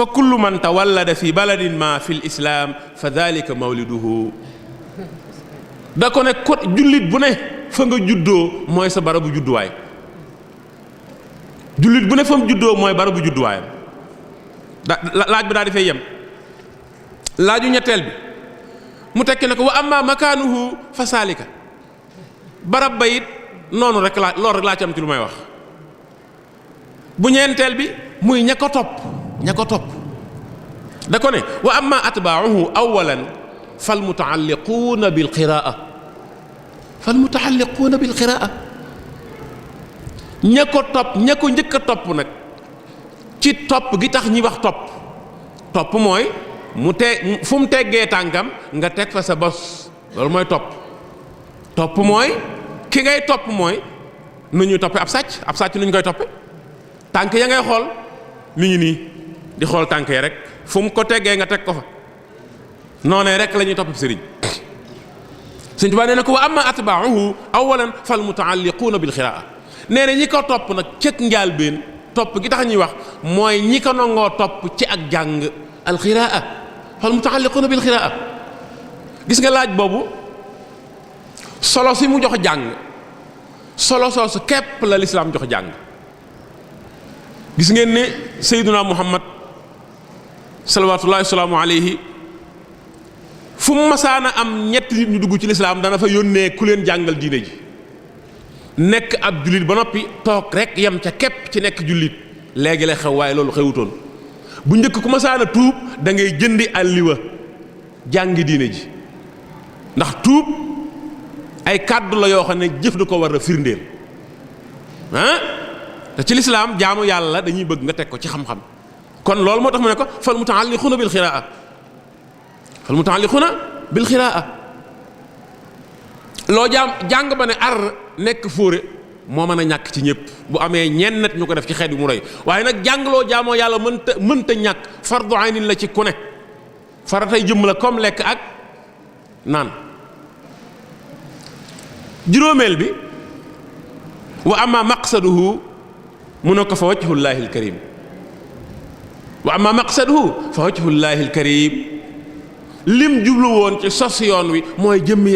kullu man tawallada fi baladin ma fi l islam fa dalika mawliduhu da ko ne ko jullit bu ne fa nga juddoo mooy sa barabu judduwaay jullit bu ne fa mu juddoo mooy barabu judduwaayam laaj bi daal di fay yem. laaju ñetteel bi mu tekki ne ko wa amma makaanuhu fa saalika barab ba it noonu rek loolu rek laa ci am ci lu may wax. bu ñeenteel bi muy ña ko topp da ko ne wa amma atba'uhu awalan fal mutaalliquuna bil qiraa ña ko njëkk a topp nag ci topp gi tax ñi wax topp mooy fu mu teggee tànkam nga teg fa sa bos loolu mooy topp mooy ki ngay topp mooy nu ñuy toppe ab sàcc nu ñu koy toppe tànk ya ngay xool mi ngi nii di xool tànk ya rek fu mu ko teggee nga teg ko fa noonee rek la ñuy topp sëriñ Sëriñ Tuubaa nee na ko wa amma atba'uhu awalan fal mutaalliquuna bil qiraa nee na ñi ko topp nag cëkk njaal been topp gi tax ñuy wax mooy ñi ko nangoo topp ci ak jàng al qiraa fal mutaalliquuna bil qiraa gis nga laaj boobu solo si mu jox jàng solo soosu képp la lislaam jox jàng gis ngeen ne Seydina Muhammad salawaatullaahi wa salaamu alayhi fu mu masaana am ñetti nit ñu dugg ci lislaam dana fa yónnee ku leen jàngal diine ji nekk ab jullit ba noppi toog rek yem ca képp ci nekk jullit léegi lay xew waaye loolu xewutoon bu njëkk ku masaana tuub da ngay jëndi àlliwa jàngi diine ji ndax tuub ay kàddu la yoo xam ne jëf da ko war a firndeel te ci lislaam jaamu yàlla dañuy bëgg nga teg ko ci xam-xam kon loolu moo tax mu ne ko fal mutaalliquuna bil qiraa loo jàng ba ne ar nekk fóore moo mën a ñàkk ci ñëpp bu amee ñenn ñu ko def ci xeet bi mu roy waaye nag jàngloo jaamoo yàlla mënta ñàkk fardu aynin la ci ku ne faratay jëmm la comme lekk ak naan. juróomeel bi wa amma maqsaduhu mu ne ko fa wajhullaahi alkarim wa amma maqsaduhu fa wajhullaahi alkarim lim jublu woon ci sos yoon wi mooy jëmmi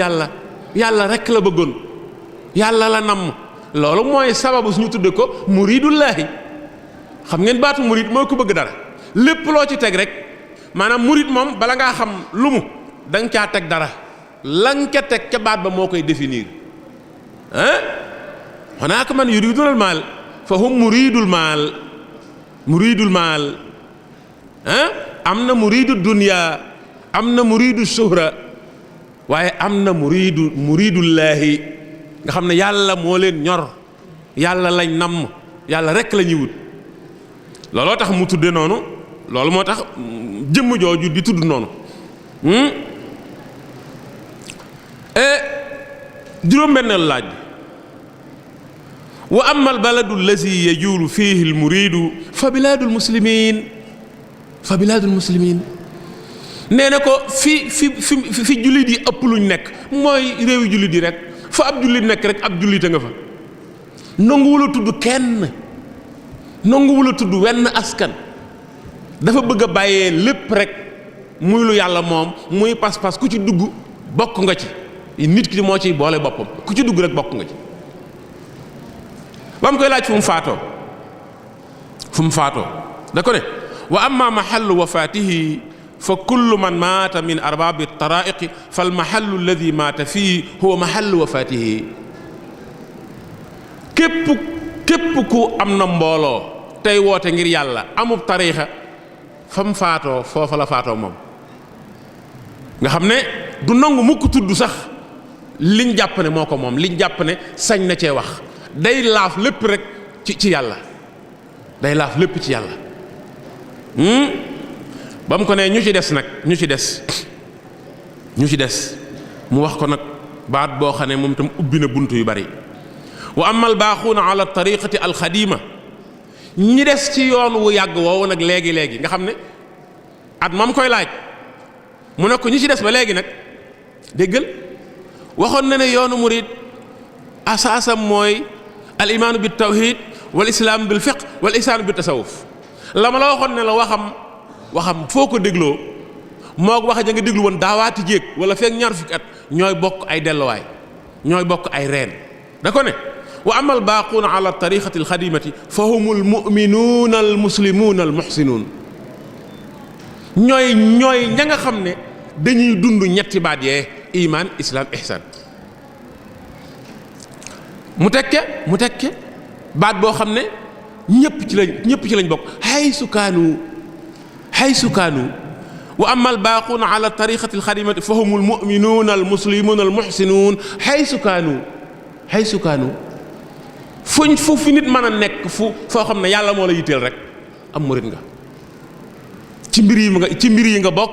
yàlla rekk la bëggoon yàlla la namm loolu mooy sababu suñu tudde ko muridullaahi xam ngeen baatu murid mooy ko bëgg dara lépp loo ci teg rek maanaam murid moom bala ngaa xam lu mu da nga caa teg dara lan ca teg ca baat ba moo koy définir hunaaka man yuridul maal fa hum muridul maal am na muridu dunya am na muridu suhra waaye am na muridullaahi nga xam ne yàlla moo leen ñor yàlla lañ namm yàlla rekk la ñuy wut looloo tax mu tudde noonu loolu moo tax jëmm jooju di tudd noonu juróom-benneelu laaj bi wa amma al baladu allazi yajuulu fiihi al muriidu fa bilaadul muslimiin nee na ko fi jullit yi ëpp luñ nekk mooy réewi jullit yi rek fa ab jullit nekk rek ab jullit a nga fa nanguwul a tudd kenn nanguwul a tudd wenn askan dafa bëgg a bàyyee lépp rek muy lu yàlla moom muy pas-pas ku ci dugg bokk nga ci nit ki moo ciy boole boppam ku ci dugg rek bokk nga ci ba mu koy laaj fu mu faatoo da ko ne wa amma mahallu wafaatihi fa kullu man maata min arbaabi taraa'iqi fal mahallu alladi maata fii huwa mahallu wafaatihi képp ku am na mbooloo tey woote ngir yàlla amub tariixa fa mu faatoo foofa la faatoo moom nga xam ne du nangu mukk tudd sax liñ jàpp ne moo ko moom liñ jàpp ne sañ na cee wax day laaf lépp rek ci yàlla day laaf lépp ci yàlla ba mu ko ne ñu ci des mu wax ko nag baat boo xam ne moom tam ubbi na bunt yu bari wa amma al baaxuuna ala tariqati alxadima ñi des ci yoon wu yàgg woowu nag léegi nga xam ne at moom koy laaj mu ne ko ñi ci des ba léegi nag déggal waxoon na ne yoonu murid asaasam mooy al imaanu bi tawhid wal islaam bil fiqh wal ihsaanu bi tasawuf la ma la waxoon ne la waxam foo ko dégloo moog wax ja nga déglu woon daawaati jéeg wala feek ñaar fukki at ñooy bokk ay delluwaay ñooy bokk ay reen da ko ne wa ama albaaquuna ala tariqati alxadimati fa hum almuminuuna almuslimuuna almuxsinuun ñooy ña nga xam ne dañuy dund ñetti baat yee iman islam ihsan mu tekke baat boo xam ne ñëpp ci lañ bokk haysu kaanu wa amma albaaquuna ala tariqati alxadimati fa hum almuminuuna almuslimuuna almuxsinuun haysu kaanu fu fi nit mën a nekk foo xam ne yàlla moo la yitteel rek am murit nga ci mbir yi nga bokk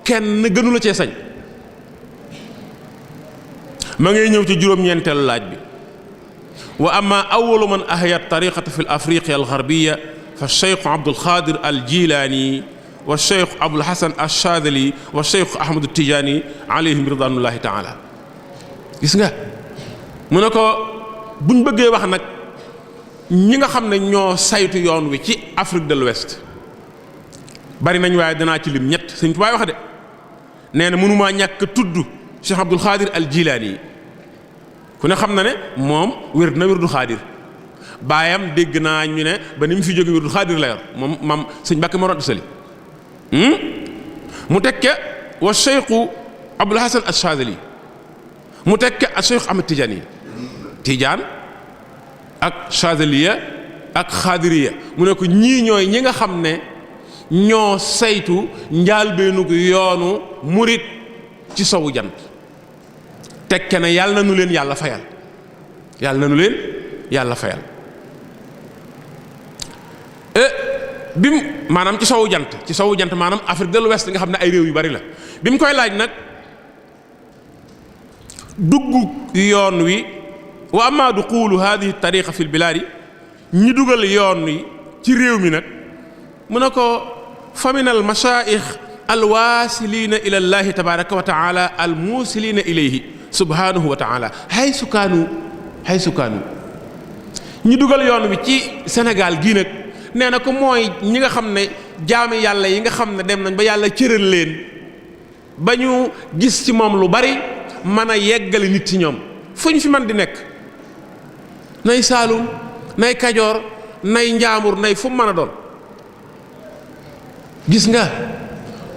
kenn gënu la cee sañ ma ngay ñëw ci juróom-ñeenteelu laaj bi wa amma awwalu man ahya tariqata fi afriqiya algarbiya fa cheikh Abdul Xaadir al Jilaani wa cheikh Abul Hasan Ash-Shaadili wa cheikh Ahmadu Tijaani alayhim ridwanullahi taala gis nga mu ne ko buñ bëggee wax nag ñi nga xam ne ñoo saytu yoon wi ci Afrique de l'Ouest bari nañ waaye danaa ci lim ñett Sëñ Tuubaa wax de nee na mënumaa ñàkk tudd cheikh Abdul Xaadir al Jilaani ku ne xam na ne moom wér na wérdu xaadir baayam dégg naa ñu ne ba ni mu fi jóge wérdu xaadir la yor moom maam sëñ Mbàkke Mor Anta Sali mu tekke wa cheikhu Abul Hasan Ash-Shaadili mu tekke ak cheikh Ahmad Tijaani Tijaan ak Shaadiliya ak xaadiriya mu ne ko ñii ñooy ñi nga xam ne ñoo saytu njaalbeenug yoonu murit ci sowu jant tekke na yàlla na nu leen yàlla fayal bi mu maanaam ci sowu jant maanaam Afrique de l'Ouest nga xam ne ay réew yu bari la bi mu koy laaj nag dugg yoon wi wa amma duxulu hadihi tariqa fi lbilaadi ñi dugal yoon wi ci réew mi nag mu ne ko fa min al mashaayix alwaasiliina ila llahi tabaraka wa taala almuusiliina ilayhi subhanahu wa taala haysu kaanu ñi dugal yoon wi ci Sénégal gii nag nee na ko mooy ñi nga xam ne jaami yàlla yi nga xam ne dem nañ ba yàlla cëral leen ba ñu gis ci moom lu bari mën a yeggali nit ci ñoom fu ñu fi man di nekk nay Saalum nay Kajoor nay Njaambur nay fu mu mën a doon gis nga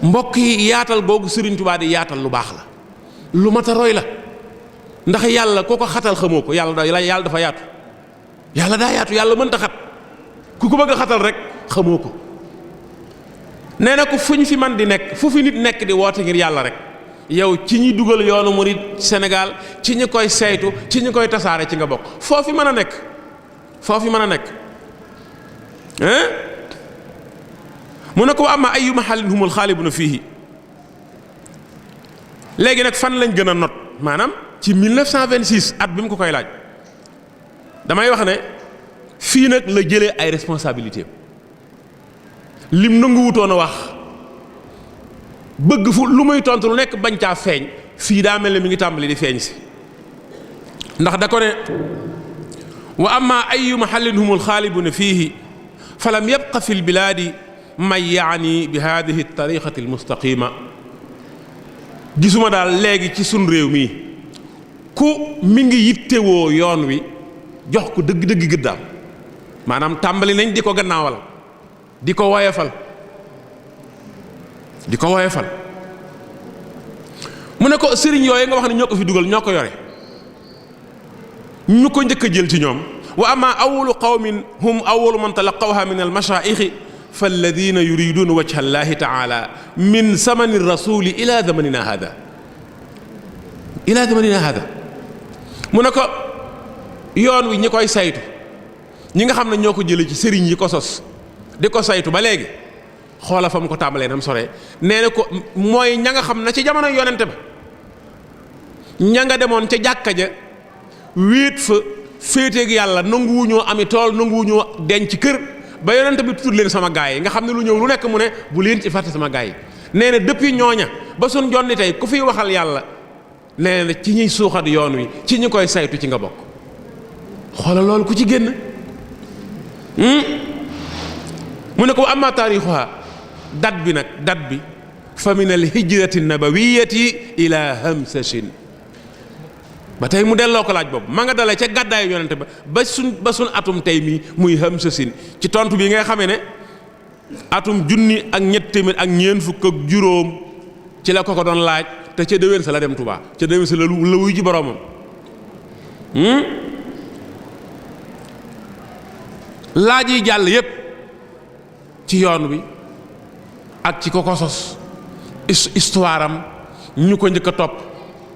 mbokk yi yaatal googu Sëriñ Tuubaa di yaatal lu baax la lu mat a roy la ndax yàlla koo ko xatal xamoo ko yàlla dafa yaatu yàlla daa yaatu yàlla mënta xat ku ko bëgg a xatal rek xamoo ko nee na ko fu ñu fi man di nekk fu fi nit nekk di woote ngir yàlla rek yow ci ñi dugal yoonu murid Sénégal ci ñi koy saytu ci ñi koy tasaare ci nga bokk foofu mën a nekk mu ne ko wa amma ayu mahallin humul xaalibuna fiihi léegi nag fan lañ gën a not maanaam ci 1926 at bi mu ko koy laaj damay wax ne fii nag la jëlee ay responsabilités lim nanguwutoon a wax bëgg fu lu muy tontu lu nekk bañ caa feeñ fii daa mel ne mi ngi tàmbali di feeñ si ndax da ko ne wa amma ayu mahallin humul xaalibuna fiihi falam yabqa fi lbilaadi man yaani bi hadihi tariqati almustaqima gisuma daal léegi ci sun réew mi ku mi ngi yittewoo yoon wi jox ko dëgg-dëgg gëddaam maanaam tàmbali nañ di ko gannaawal di ko woyefal mu ne ko sëriñ yooyu nga wax ne ñoo ko fi dugal ñoo ko yore ñu ko njëkk a jël ci ñoom wa amma awalu qawmin hum awalu man talaqawha min almashaayixi fa alladina yuriduna wajha allahi taala min samani rasuli ila zamanina hada mu ne ko yoon wi ñi koy saytu ñi nga xam ne ñoo ko jëlee ci sëriñ yi ko sos di ko saytu ba léegi xoola fa mu ko tàmbalee nam sore nee na ko mooy ña nga xam ne ci jamono yonente ba ña nga demoon ca jàkka ja wéet fa féeteeg yàlla nanguwuñoo ami tool nanguwuñoo denc kër ba yonente bi tudd leen sama gaay yi nga xam ne lu ñëw lu nekk mu ne bu leen ci fàtte sama gaay yi nee na depuis ñooña ba suñ jonni tey ku fiy waxal yàlla nee na ci ñuy suuxat yoon wi ci ñi koy saytu ci nga bokk xoolal loolu ku ci génn mu ne ko amma taarixuha dat bi fa min al hijrati nabawiyati ila hamsashin ba tey mu delloo ko laaj boobu ma nga dalee ca gàddaayu yonente ba suñ atum tey mii muy Hamsasin ci tontu bi nga xamee ne atum junni ak ñett téeméer ak ñeent fukk ak juróom ci la ko doon laaj te ca déwén sa la dem Touba ca déwén sa la wuy ji boroomam laaj yi jàll yépp ci yoon wi ak ci ko sos histoire am ñu ko njëkk a topp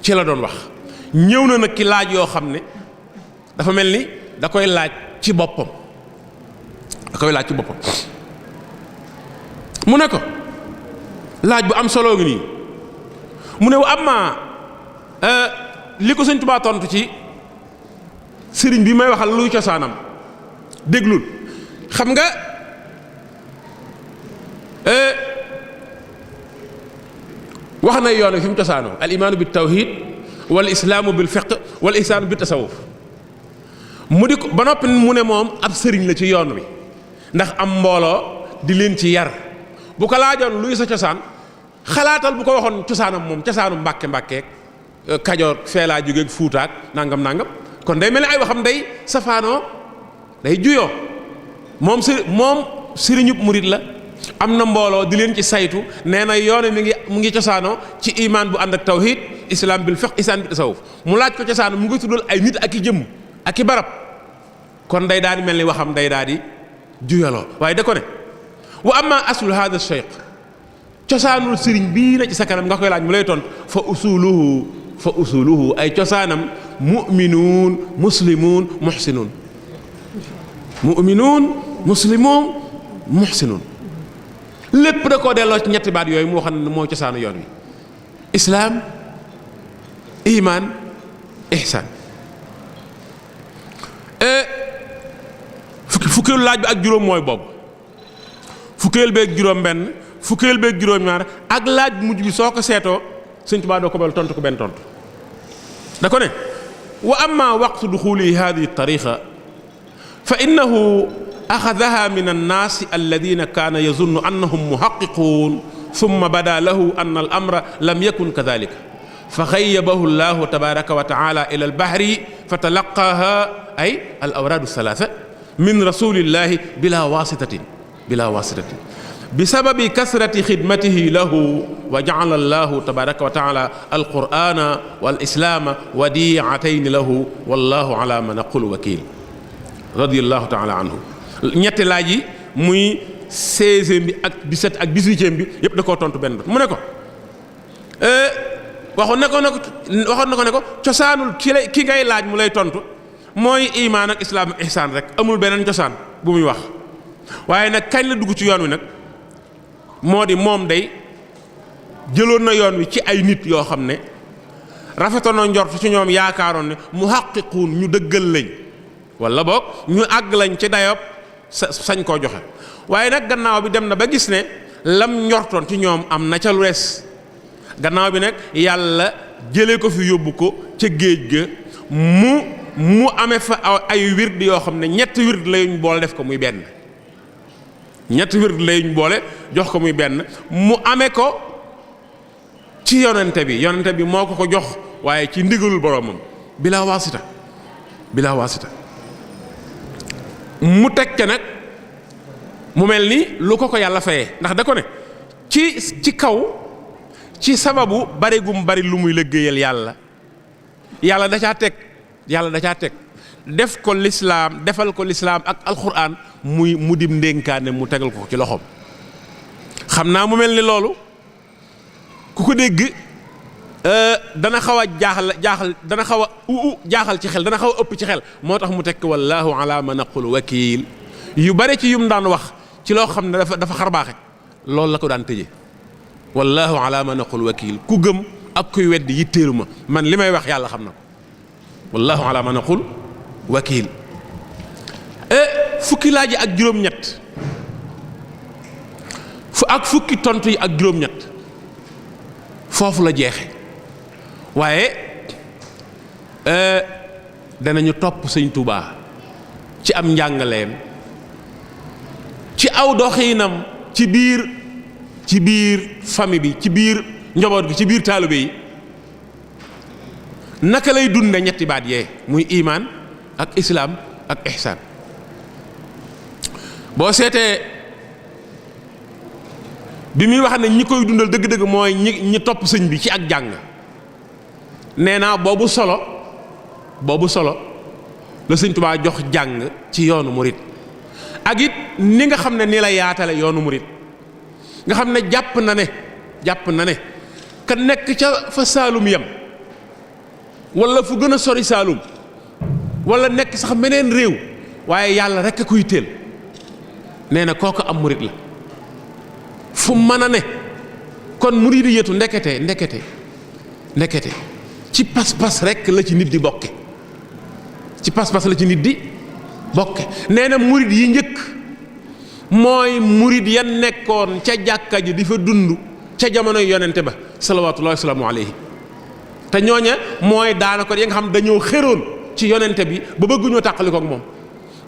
ci la doon wax ñëw na nag ki laaj yoo xam ne dafa mel ni da koy laaj ci boppam mu ne ko laaj bu am solo ngi nii mu ne wa amma li ko Sëñ Tuubaa tontu ci sëriñ bi may waxal luy cosaanam déglul xam nga wax na yoon fi mu cosaanoo al imaanu bi tawhid wal islaamu bil fiqh wal ihsaanu bi tasawuf mu di ko ba noppi mu ne moom ab sëriñ la ci yoon wi ndax am mbooloo di leen ci yar bu ko laajoon luy sa cosaan xalaatal bu ko waxoon cosaanam moom cosaanu mbàkke kajoor feelaa jógeeg fuutaak nangam kon day mel ni ay waxam day safaanoo day juyoo moom sëriñub murit la am na mbooloo di leen ci saytu nee na yoone mu ngi cosaanoo ci imaan bu ànd ak tawhid islam bil fiqh ihsaan bi tasawuf mu laaj ko cosaanoo mu ngi tuddal ay nit ak i jëmm ak i barab kon day daal di mel ni waxam day daal di juyaloo waaye da ko ne wa amma aslu hada cheikh cosaanul sëriñ bii na ci sa kanam nga koy laaj mu lay tont fa usuluhu ay cosaanam mu'minuun muslimuun muhsinuun lépp da koo delloo ci ñetti baat yooyu moo xam ne mooy cosaanu yoon wi islaam iman ihsaan fukkeelu laaj bi ak juróom mooy boobu fukkeel beeg juróom benn fukkeel beeg juróom ñaar ak laaj bu mujj bi soo ko seetoo Sëñ Tuubaa doo ko bel tontu ko benn tontu da ko ne wa amma waqtu duxuli hadihi tariqa fa innahu axadaha min annaasi alladina kaana yazunnu annahum muhaqiquun summa bada lahu anna al amra lam yakun kadalika fa xayyabahu llahu tabaraka wa taala ila albahri fa talaqaha ay al awraadu salaasa min rasulillahi bila wasitatin bisababi kasrati xidmatihi lahu wa jacala allahu tabaraka wa taala alqur'ana wal islaama wadiatayni lahu wallahu ala ma naqulu wakil radiyallahu taala anhu ñetti laaj yi muy 16e bi ak 17 ak 18e bi yëpp da koo tontu benn mu ne ko waxoon na ko ne ko cosaanul ki ngay laaj mu lay tontu mooy imaan ak islaam ak ihsaan rek amul beneen cosaan bu muy wax waaye nag kañ la dugg ci yoon wi nag moo di moom day jëloon na yoon wi ci ay nit yoo xam ne rafetoon na njort ci ñoom yaakaaroon ne muhaqqiquun ñu dëggal lañ wala boog ñu àgg lañ ci dayob sañ koo joxe waaye nag gannaaw bi dem na ba gis ne lam njortoon ci ñoom am na ca lu des gannaaw bi nag yàlla jëlee ko fi yóbbu ko ca géej ga mu amee fa ay wird yoo xam ne ñetti wird layuñ boole def ko muy benn ñetti wird layuñ boole jox ko muy benn mu amee ko ci yonente bi moo ko jox waaye ci ndigalul boromam bila waasita mu teg ca nag mu mel ni lu ko yàlla fayee ndax da ko ne ci kaw ci sababu bari gum bari lu muy liggéeyal yàlla da caa teg def ko lislaam defal ko lislaam ak alxuraan mu dim ndénkaane mu tegal ko ci loxoom xam naa mu mel ni loolu ku ko dégg dana xaw a jaaxal ci xel dana xaw a ëpp ci xel moo tax mu tekk wallahu ala ma naqul wakil yu bare ci yum daan wax ci loo xam ne dafa xarbaaxe loolu la ko daan tëje wallahu ala ma naqul wakil ku gëm ak kuy weddi yitteelu ma man li may wax yàlla xam na ko wallahu ala ma naqul wakil fukki laaj yi ak juróom-ñett fukki tontu yi ak juróom-ñett foofu la jeexe waaye danañu topp Sëñ Tuubaa ci am njàngaleem ci aw doxiinam ci biir famille bi ci biir njaboot gi ci biir taalibe yi naka lay dunde ñetti baat yee muy imaan ak islaam ak ihsaan. boo seetee bi muy wax ne ñi koy dundal dëgg-dëgg mooy ñi topp sëñ bi ci ak jàng nee naa boobu solo la sëñ Tuubaa jox jàng ci yoonu murit ak it ni nga xam ne ni la yaatale yoonu murit nga xam ne jàpp na ne ka nekk ca fa Saalum yam wala fu gën a sori Saalum wala nekk sax meneen réew waaye yàlla rek a kuy teel nee na kooku am murit la fu mën a ne. kon muridiyatu ndekete ci pas-pas rek la ci nit di bokke ci pas-pas la ci nit di bokke nee na murid yi njëkk mooy murid ya nekkoon ca jàkka ji di fa dund ca jamonoy yonente ba salawaatullahi wa salaamu alayhi te ñooña mooy daanaka yi nga xam dañoo xéroon ci yonente bi ba bëgguñoo tàqali ko ak moom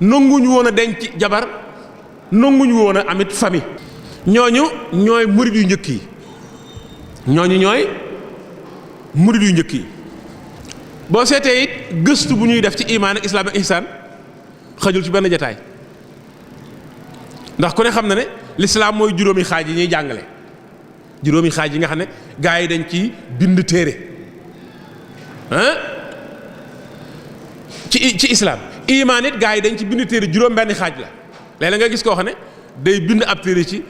nanguñu woon a denc jabar nanguñu woon a amit famille ñooñu ñooy murid yu njëkk yi boo seetee it gëstu bu ñuy def ci imaan ak islaam ak ihsaan xajul ci benn jataay ndax ku ne xam na ne lislaam mooy juróomi xaaj yi ñuy jàngale juróomi xaaj yi nga xam ne gaa yi dañ ci bind téere ci islaam imaan it gaa yi dañ ci bind téere juróom benn xaaj la léeg-léeg nga gis koo xam ne day bind ab téere ci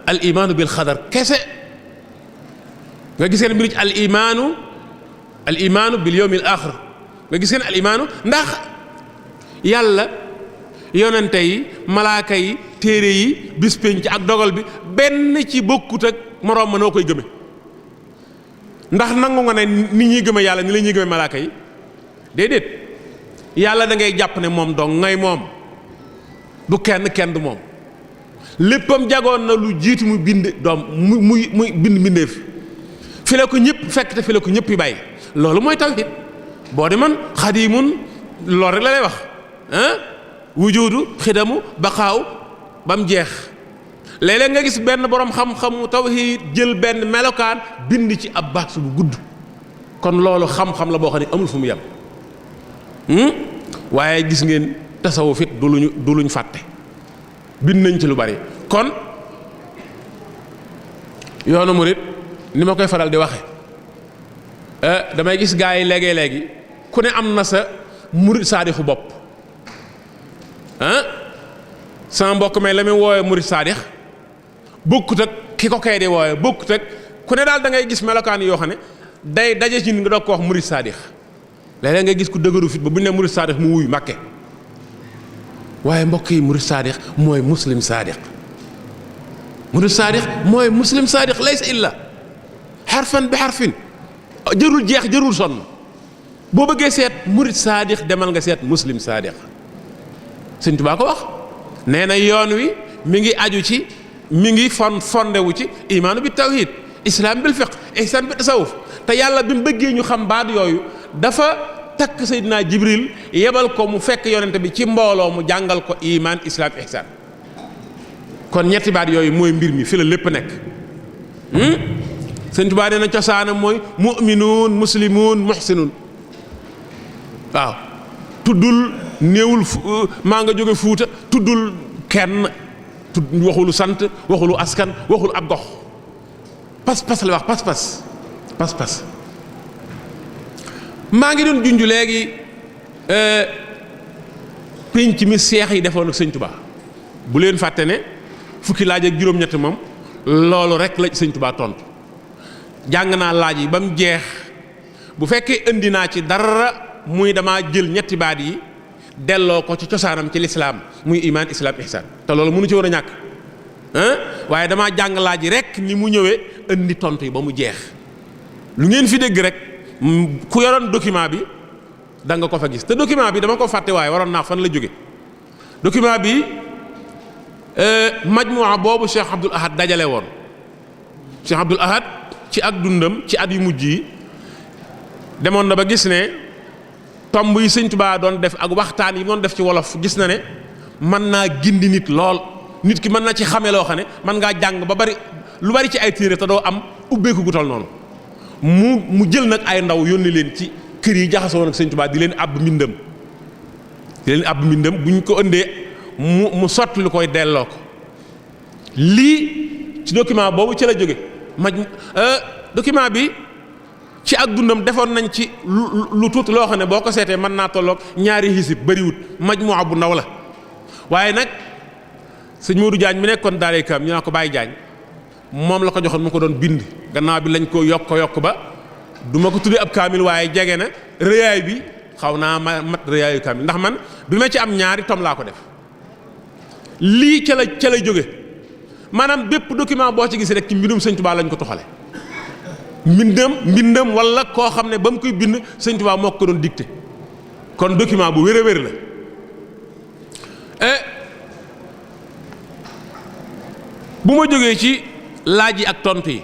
al imaanu bil xadar kese nga gis ngeen mbir ci al imaanu bil yawmil aaxir nga gis ngeen al imaanu ndax yàlla yonente yi malaaka yi téere yi bis penc ak dogal bi benn ci bokkut ak moroom ma noo koy gëme ndax nangu nga ne ni ñuy gëme yàlla ni la ñuy gëme malaaka yi déedéet yàlla da ngay jàpp ne moom dong ngay moom du kenn du moom léppam jagoon na lu jiitu mu bind doom muy bind mbindeef fi la ko ñëpp fekk te fi la ko ñëpp yi bàyyi loolu mooy tawhid boo de man xadimun loolu rek la lay wax wujudu xidamu baqaaw ba mu jeex léeg-léeg nga gis benn borom xam-xamu tawhid jël benn melokaan bind ci ab baat bu gudd kon loolu xam-xam la boo xam ne amul fu mu yem waaye gis ngeen tasawuf it du luñ fàtte bind nañ ci lu bari kon yoonu murit ni ma koy faral di waxe damay gis gaa yi léegi ku ne am na sa murit saadixu bopp sama mbokk may la muy woowe murit saadix bokkut ak ki ko kay di woowe bokkut ak ku ne daal da ngay gis melokaan yoo xam ne day daje ci nga doog ko wax murit saadix léeg-léeg nga gis ku dëgëru fit ba bu ñu ne murit saadix mu wuy màkke waaye mbokk yi murit saadix mooy muslim saadix murit saadix mooy muslim saadix laysa illa xarfan bi xarfin jërul jeex jërul sonn boo bëggee seet murit saadix demal nga seet muslim saadix Sëñ Tuubaa ko wax nee na yoon wi mi ngi aju ci mi ngi fondewu ci imaanu bi tawhid islam bil fiqh ihsan bi tasawuf te yàlla bi mu bëggee ñu xam baat yooyu dafa takk Seydina Jibril yebal ko mu fekk yonente bi ci mbooloo mu jàngal ko iman islam ihsan kon ñetti baat yooyu mooy mbir mi fi la lépp nekk Sëñ Tuubaa nee na cosaanam mooy mu'minuun muslimuun muhsinuun waaw tuddul néewul maa nga jóge Fuuta tuddul kenn waxulu sant waxulu askan waxulu ab gox pas-pas la wax pas-pas maa ngi doon junj léegi pénc mi seex yi defoon ak Sëñ Tuubaa bu leen fàtte ne fukki laaj ak juróom-ñett moom loolu rek la Sëñ Tuubaa tontu jàng naa laaj yi ba mu jeex bu fekkee indi naa ci dara muy damaa jël ñetti baat yi delloo ko ci cosaanam ci lislaam muy iman islam ihsan te loolu mënu ci war a ñàkk waaye damaa jàng laaj yi rek ni mu ñëwee indi tontu yi ba mu jeex lu ngeen fi dégg rek ku yoroon document bi da nga ko fa gis te document bi dama ko fàtte waaye waroon naa fan la jóge document bi majmuwa boobu Cheikh Abdoul Ahad dajale woon Cheikh Abdoul Ahad ci ak dundam ci at yu mujj yi demoon na ba gis ne tomb yi Sëñ Tuubaa doon def ak waxtaan yi doon def ci wolof gis na ne mën naa gindi nit lool nit ki mën na ci xame loo xam ne mën ngaa jàng ba bari lu bari ci ay téere te doo am ubbeeku gu tol noonu mu jël nag ay ndaw yónni leen ci kër yi jaxasoo nag sëñ Tuubaa di leen àbb mbindam bu ñu ko ëndee mu sotti lu koy delloo ko. lii ci document boobu ci la jóge document bi ci ak dundam defoon nañ ci lu tuuti loo xam ne boo ko seetee mën naa tolloog ñaari xisib bariwut majmuwa bu ndaw la waaye nag sëñ Modou Diagne mi nekkoon daaray Kaam ñu naa ko Baye Diagne moom la ko joxoon mu ko doon bind gannaaw bi lañ ko yokk ba du ma ko tuddee ab kaamil waaye jege na rëyaay bi xaw naa mat rëyaayu kaamil ndax man bi ma ci am ñaari tom laa ko def lii ca la jóge maanaam bépp document boo ci gis rek ci mbindum sëñ Tuubaa lañ ko toxale mbindam wala koo xam ne ba mu koy bind sëñ Tuubaa moo ko doon dicté kon document bu wér a wér la bu ma jógee ci laaj yi ak tontu yi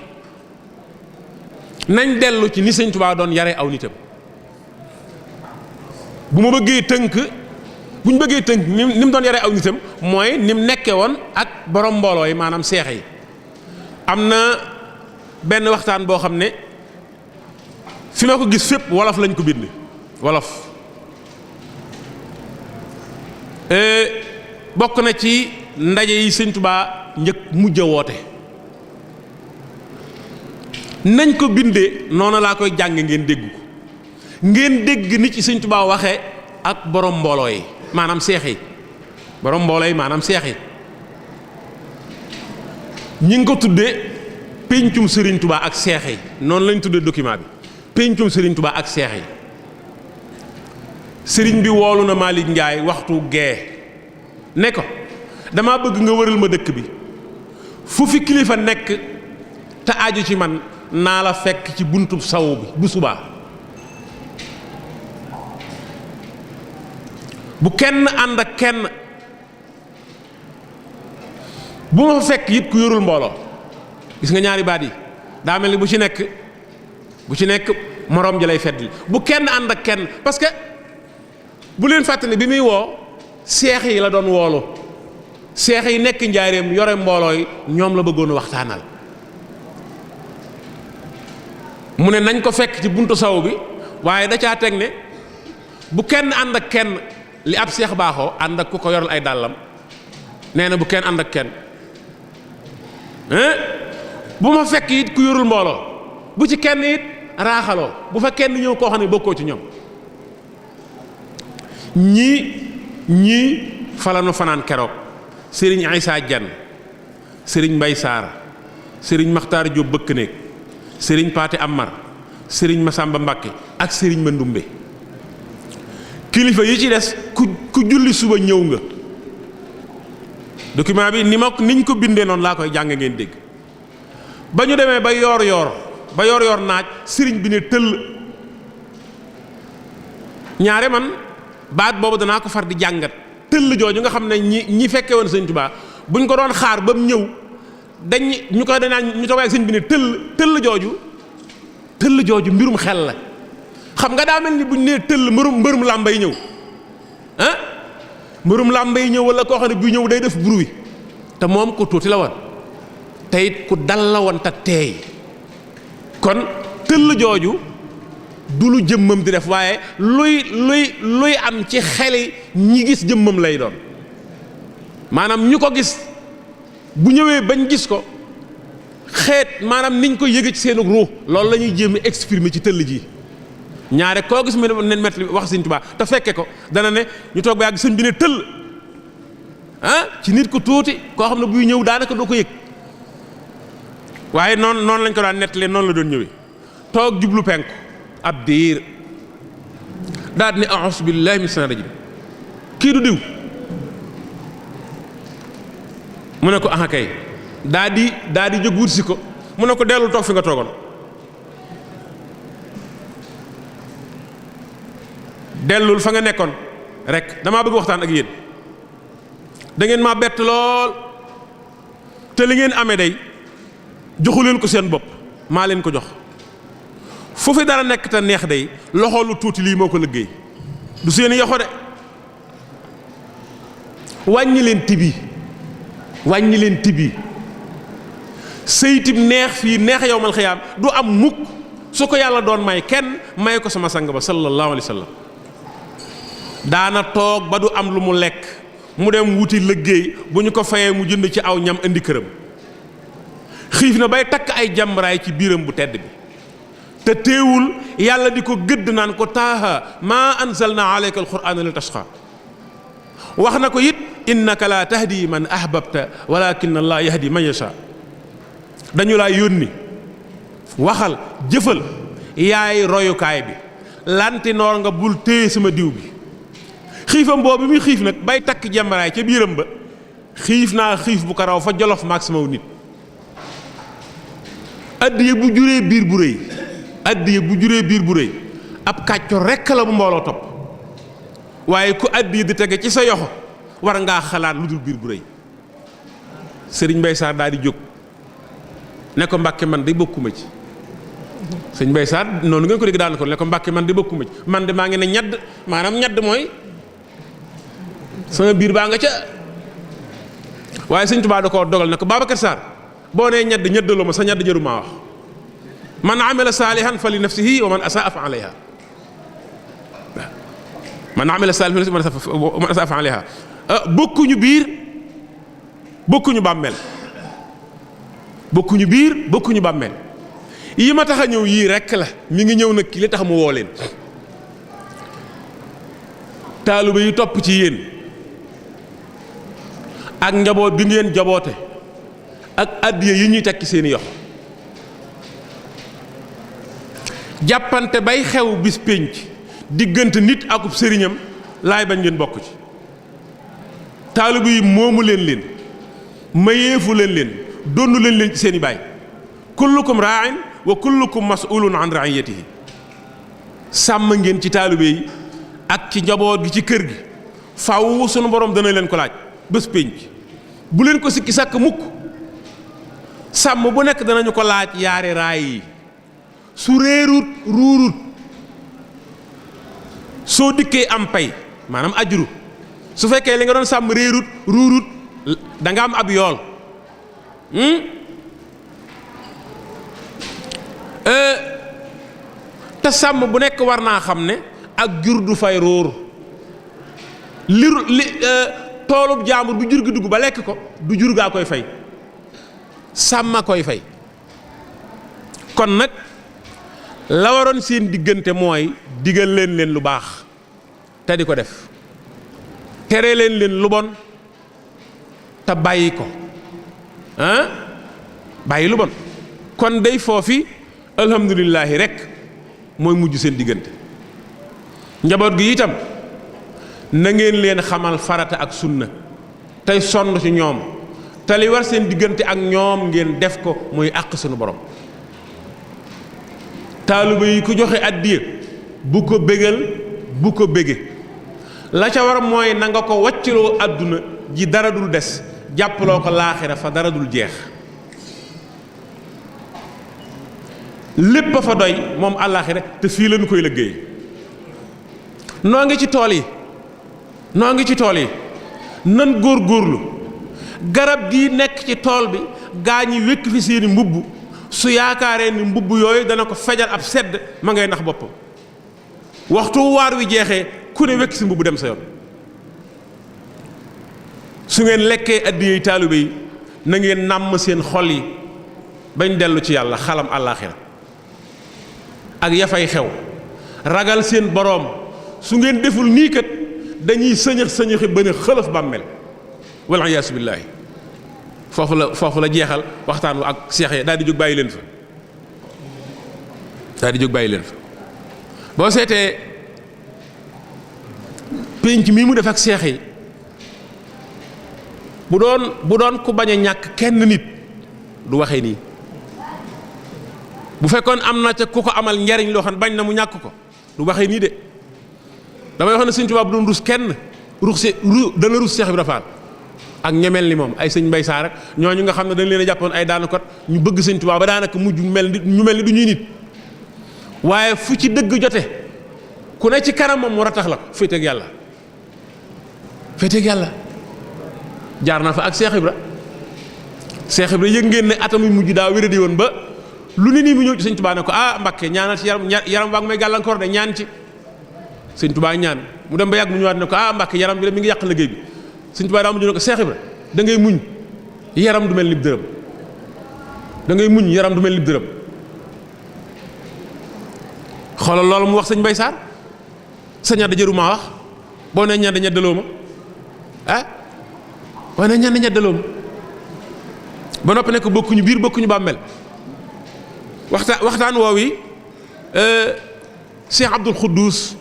nañ dellu ci ni sëñ Tuubaa doon yare aw nitam bu ñu bëggee tënk ni mu doon yare aw nitam mooy ni mu nekkee woon ak borom mbooloo yi maanaam seex yi am na benn waxtaan boo xam ne fi ma ko gis fépp wolof lañ ko bind wolof bokk na ci ndaje yi sëñ Tuubaa njëkk mujj a woote nañ ko bindee noonu laa koy jàng ngeen dégg ko ngeen dégg ni ci sëñ Tuubaa waxee ak borom mbooloo yi maanaam seex yi borom mbooloo yi maanaam seex yi ñi ngi ko tuddee péncum Serigne Touba ak seex yi noonu lañ tuddee document bi péncum Serigne Touba ak seex yi Serigne bi woolu na Malick Ndiaye waxtu gee ne ko dama bëgg nga wëral ma dëkk bi fu fi kilifa nekk te aju ci man naa la fekk ci buntu saw bi bu subaa bu kenn ànd ak kenn bu ma fa fekk it ku yorul mbooloo gis nga ñaari baat yi daa mel ni bu ci nekk moroom ji lay feddli bu kenn ànd ak kenn parce que bu leen fàttali bi muy woo seex yi la doon woolu seex yi nekk njaareem yore mbooloo yi ñoom la bëggoon waxtaanal mu ne nañ ko fekk ci buntu saw bi waaye da caa teg ne bu kenn ànd ak kenn li ab seex baaxoo ànd ak ku ko yoral ay dàllam nee na bu kenn ànd ak kenn bu ma fekk it ku yorul mbooloo bu ci kenn it raaxaloo bu fa kenn ñëw koo xam ne bokkoo ci ñoom ñii falanu fanaan keroog sëriñ Issa Diagne sëriñ Mbay Saara sëriñ Maxtaar Jóob bëkk néeg sëriñ Paate Amar sëriñ Masamba Mbàkke ak sëriñ Mandumbe kilifa yi ci des ku julli suba ñëw nga document bi niñ ko bindee noonu laa koy jàng ngeen dégg ba ñu demee ba yoor naaj sëriñ bi ne tëll ñaare man baat boobu danaa ko far di jàngat tëll jooju nga xam ne ñi fekke woon sëñ Tuubaa buñ ko doon xaar ba mu ñëw ñu toog ak sëñ bi ne tëll jooju mbirum xel la xam nga daa mel ni buñ nee tëll mbërum làmbay ñëw mbërum làmbay ñëw wala koo xam ne bu ñëw day def bruit te moom ku tuuti la woon te it ku dal la woon te teey kon tëll jooju du lu jëmmam di def waaye luy am ci xeli ñi gis jëmmam lay doon maanaam ñu ko gis bu ñëwee bañ gis ko xeet maanaam niñ ko yëge ci seenu ruux loolu la ñuy jéem a exprimer ci tëll ji ñaare koo gis mu ne met wax Sëñ Tuubaa te fekke ko dana ne ñu toog ba yàgg sëñ bi ne tëll ci nit ku tuuti koo xam ne buy ñëw daanaka doo ko yëg waaye noonu lañ ko daan nettalee noonu la doon ñëwee toog jublu penku ab diir daal di ne a'uuzu billaahi mina shaytaani rajiim kii du diw mu ne ko aha kay daa di jóg wut si ko mu ne ko dellu toog fi nga toogoon dellul fa nga nekkoon rek damaa bëgg waxtaan ak yéen da ngeen maa bett lool te li ngeen amee day joxu leen ko seen bopp maa leen ko jox foofu dara nekk te neex day loxo lu tuuti lii moo ko liggéey du seen yoxo de wàññi leen tibi sëytib neex fii neex yowmal xiyaam du am mukk su ko yàlla doon may kenn may ko sama sang ba sallallahu alayhi wa sallam. daana toog ba du am lu mu lekk mu dem wuti liggéey bu ñu ko fayee mu jënd ci aw ñam indi këram. xiif na bay takk ay jàmbaraay ci biiram bu tedd bi te teewul yàlla di ko gëdd naan ko taaha maa anzalna alayka alqur'ana li tashqa. wax na ko it innaka la tahdi man ahbabta walakin allah yahdi man yasha. dañu laa yónni waxal jëfal yaay royukaay bi lanti noor nga bul téye sama diw bi. xiifam boobu muy xiif nag bay takk jàmbaraay ca biiram ba xiif naa xiif bu ko raw fa Jolof maag sama nit. addiye bu juree biir bu rëy addiye bu juree biir bu rëy ab kàcco rekk la bu mbooloo topp waaye ku addiye di tege ci sa yoxo war ngaa xalaat lu dul biir bu rëy. sëriñ Mbay Saar daal di jóg ne ko Mbàkke man de bokkuma ci. sëriñ Mbay Saar noonu ngeen ko dégg daal ko ne ko Mbàkke man de bokkuma ci man de maa ngi ne ñadd maanaam ñadd mooy sama biir baa nga ca. waaye sëriñ Tuubaa da koo dogal ne ko Babacar Sarr boo nee ñadd ñaddaloo ma sa ñadd jëru maa wax man amila saalihan fa li nafsihi wa man asaa fa alayha. man amila saalihan fa li nafsihi wa man asaa fa alayha. bokkuñu biir bokkuñu bàmmeel bokkuñu biir bokkuñu bàmmeel. yi ma tax a ñëw yii rekk la mi ngi ñëw nag ki li tax mu woo leen. taalibe yi topp ci yéen ak njaboot bi ngeen jaboote ak addiya yi ñuy tekki seeni yox jàppante bay xew bis pénc diggante nit akub sëriñam laay bañ ngeen bokk ci. taalibe yi moomu leen mayeefu leen donnu leen ci seeni baay. kullukum raa'in wa kullukum mas'ulun an ra'iyatihi. sàmm ngeen ci taalibe yi ak ci njaboot gi ci kër gi faw sunu borom dana leen ko laaj bés pénc bu leen ko sikki sàkk mukk. sàmm bu nekk danañu ko laaj yaari raay yi su réerut ruurut soo dikkee am pay maanaam ajru su fekkee li nga doon sàmm réerut ruurut da nga am ab yool. te sàmm bu nekk war naa xam ne ak jur du fay róor li toolub jaambur bu jur gi dugg ba lekk ko du jur gaa koy fay sàmma koy fay. kon nag la waroon seen diggante mooy digal leen lu baax te di ko def tere leen lu bon te bàyyi ko bàyyi lu bon. kon day foofi alhamdulillahi rek mooy mujj seen diggante. njaboot gi itam na ngeen leen xamal farata ak sunna tey sonn ci ñoom te li war seen diggante ak ñoom ngeen def ko muy àq sunu borom. taalibe yi ku joxe addiya bu ko bégal bu ko bége la ca war mooy na nga ko wacciloo àdduna ji dara dul des jàppaloo ko laaxira fa dara dul jeex. lépp a fa doy moom àllaaxira te fii lañu koy liggéey. noo ngi ci tool yi nan góorgóorlu garab gi nekk ci tool bi gaa ñi wékk fi seeni mbubb su yaakaaree ni mbubb yooyu dana ko fejal ab sedd ma ngay nax boppam. waxtu waar wi jeexee ku ne wékk si mbubb dem sa yoon. su ngeen lekkee addiyey taalibe yi na ngeen nàmm seen xol yi bañ dellu ci yàlla xalam àllaaxira ak ya fay xew ragal seen boroom. su ngeen deful nii kat dañuy sëñëxi ba ne xëlëf bàmmel wal iyaasu billaahi. foofu la jeexal waxtaan wa ak seex yi daal di jóg bàyyi leen fa boo seetee pénc mii mu def ak seex yi bu doon ku bañ a ñàkk kenn nit du waxee nii. bu fekkoon am na ca ku ko amal njariñ loo xam bañ na mu ñàkk ko du waxee nii de. damay wax ne sëñ Tuubaa bu doon rus kenn dana rus Seex Ibra Faal ak ñemel ni moom ay sëñ Mbay Saar ak ñooñu nga xam ne dañ leen a jàppoon ay daanakot ñu bëgg sëñ Tuubaa ba daanaka mujj ñu mel ni du ñuy nit. waaye fu ci dëgg jote ku ne ci kanamam mu ratax la ko féeteeg yàlla jaar na fa ak Seex Ibra yëg ngeen ne atam yu mujj daa wéradi woon ba lu ne nii mu ñëw ci sëñ Tuubaa ne ko ah Mbàkke ñaanal ci yaram waa ngi may gàllankoor de ñaan ci sëñ Tuubaa ñaan mu dem ba yàgg mu ñëwaat ne ko ah Mbàkke yaram bi de mi ngi yàq liggéey bi sëñ Tuubaa daa mujj ne ko Seex Ibra da ngay muñ yaram du mel ni dërëm da ngay muñ yaram du mel ni dërëm xoolal loolu mu wax sëñ Mbay Saar sa ñaar da jëru maa wax boo nee ñaar da ñeddaloo ma ah boo nee ñaar da ñeddaloo ma ba noppi nekk bokkuñu biir bokkuñu bàmmeel waxtaan woow yi Cheikh Abdul Xuddus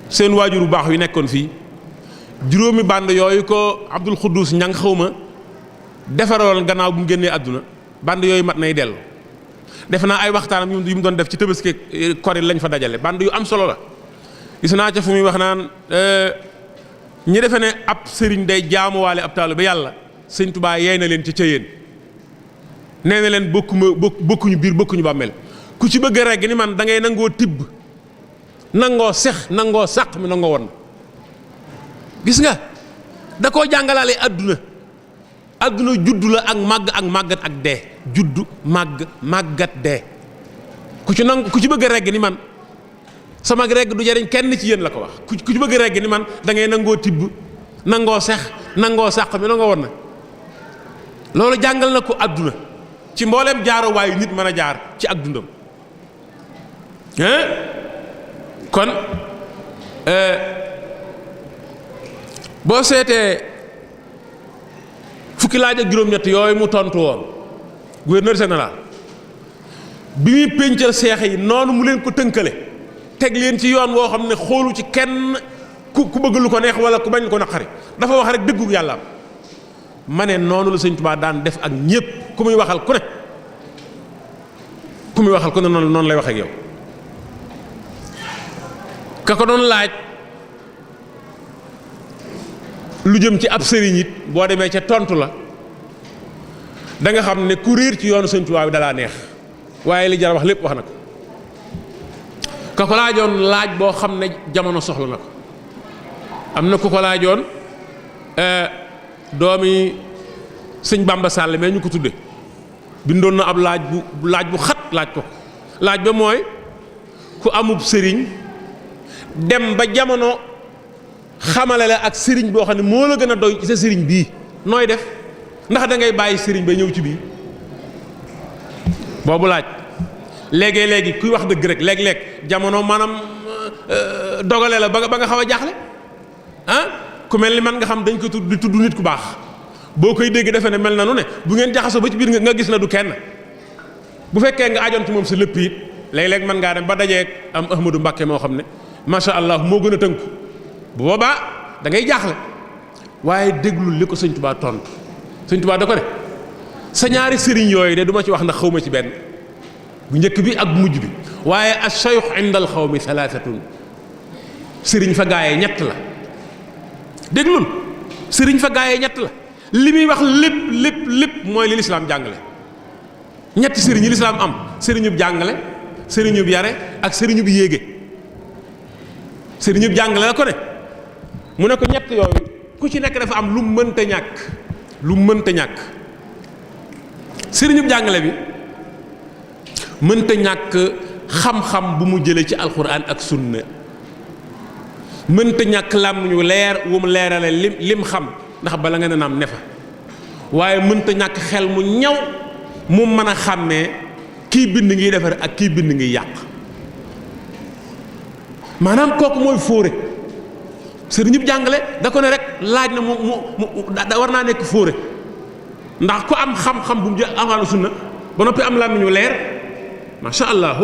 seen waajur bu baax wi nekkoon fii juróomi band yooyu ko Abdul Xuddus ñang xawma defaroon gannaaw bu mu génnee àdduna band yooyu mat nay dellu def naa ay waxtaanam yu mu doon def ci Tabaski Kori lañ fa dajale band yu am solo la gis naa ca fu muy wax naan ñi defe ne ab sëriñ day jaamuwaale ab taalu ba yàlla sëñ Tuubaa yeey na leen ci cëyeen nee na leen bokkuñu biir bokkuñu bàmmeel ku ci bëgg rek ni man da ngay nangoo tibb nangoo sex nangoo sàq mi nangoo won gis nga da koo jàngalaale adduna juddu la ak màggat ak dee juddu màggat dee ku ci bëgg regg ni man sama regg du jariñ kenn ci yéen la ko wax ku ci bëgg regg ni man da ngay nangoo tibb nangoo sex nangoo sàq mi nangoo won na loolu jàngal na ko adduna ci mbooleem jaaruwaayu nit mën a jaar ci ak dundam kon boo seetee fukki laaj ak juróom-ñett yooyu mu tontu woon gouverneur général bi muy péncal seex yi noonu mu leen ko tënkale teg leen ci yoon woo xam ne xoolu ci kenn ku bëgg lu ko neex wala ku bañ ko naqari dafa wax rek dëggu yàlla am ma ne noonu la sëñ Tuubaa daan def ak ñépp ku muy waxal ku ne noonu lay wax ak yow ka ko doon laaj lu jëm ci ab sëriñ it boo demee ca tontu la da nga xam ne ku réer ci yoonu sëñ Tuubaa bi dalaa neex waaye li jar wax lépp wax na ko ka ko laajoon laaj boo xam ne jamono soxla na ko am na ku ko laajoon doomi sëñ Bamba Sall mais ñu ko tudde bindoon na ab laaj bu xat laaj ko laaj ba mooy ku amub sëriñ dem ba jamono xamale la ak sëriñ boo xam ne moo la gën a doy ci sa sëriñ bii nooy def ndax da ngay bàyyi sëriñ ba ñëw ci bii boobu laaj léegi kuy wax dëgg rek léeg-léeg jamono maanaam dogale la ba nga xaw a jaaxle ah ku mel ni man nga xam dañ ko di tudd nit ku baax boo koy dégg defe ne mel na nu ne bu ngeen jaxasoo ba ci biir nga gis na du kenn bu fekkee nga ajoon ci moom sa lépp it léeg-léeg mën ngaa dem ba dajeeg am Ahmadou Mbacké moo xam ne macha allah moo gën a tënku bu boobaa da ngay jaaxle waaye déglul li ko sëñ Tuubaa tontu sëñ Tuubaa da ko ne sa ñaari sëriñ yooyu de du ma ci wax ndax xawma ci benn bu njëkk bi ak bu mujj bi waaye ash-shaykh inda al-qawmi thalathatun sëriñ fa gaayee ñett la déglul sëriñ fa gaayee ñett la li muy wax lépp mooy li lislaam jàngale ñetti sëriñ yi lislaam am sëriñub jàngale sëriñub yare ak sëriñub yéege sëriñub jàngale la ko ne mu ne ko ñett yooyu ku ci nekk dafa am lu mënta ñàkk sëriñub jàngale bi mënta ñàkk xam-xam bu mu jële ci alxuraan ak sunna mënta ñàkk làmmiñ wu leer wu mu leerale lim xam ndax bala nga ne naam ne fa waaye mënta ñàkk xel mu ñaw mu mën a xàmmee kii bind ngiy defar ak kii bind ngiy yàq maanaam kooku mooy fóore sëriñub jàngale da ko ne rek laaj na mu war naa nekk fóore ndax ku am xam-xam bu mu jël alxuraan sunna ba noppi am làmmiñ wu leer macha allah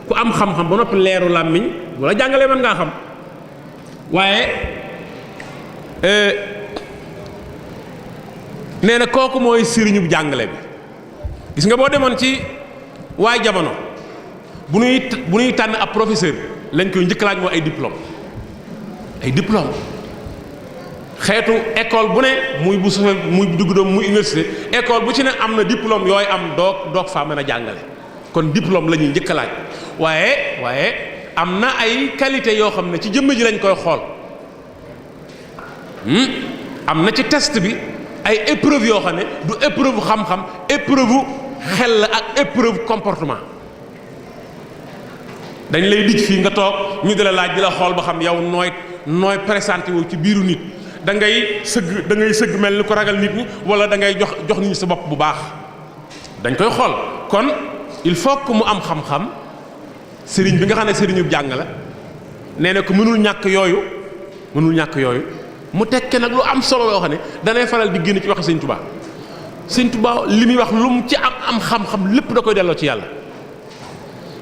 ku am xam-xam ba noppi leeru làmmiñ bu la jàngalee mën ngaa xam waaye nee na kooku mooy sëriñub jàngale bi gis nga boo demoon ci waay jamono bu ñuy tànn ab professeur lañ koy njëkk laaj mooy ay diplôme xeetu école bu ne muy bu sofee muy dugg doom muy université école bu ci ne am na diplôme yooyu am doog faa mën a jàngale kon diplôme la ñuy njëkk a laaj waaye am na ay qualité yoo xam ne ci jëmm ji lañ koy xool am na ci test bi ay épreuve yoo xam ne du épreuve xam-xam épreuve xel la ak épreuve comportement. dañ lay dij fii nga toog ñu di la laaj di la xool ba xam yow nooy présenté wu ci biiru nit da ngay sëgg mel ni ko ragal nit ñi wala da ngay jox nit ñi sa bopp bu baax dañ koy xool. kon il faut que mu am xam-xam sëriñ bi nga xam ne sëriñu jàng la nee na ko mënul ñàkk yooyu mu tekke nag lu am solo loo xam ne danay faral di génn ci wax Sëriñ Tuubaa li muy wax lu mu ci am xam-xam lépp da koy delloo ci yàlla.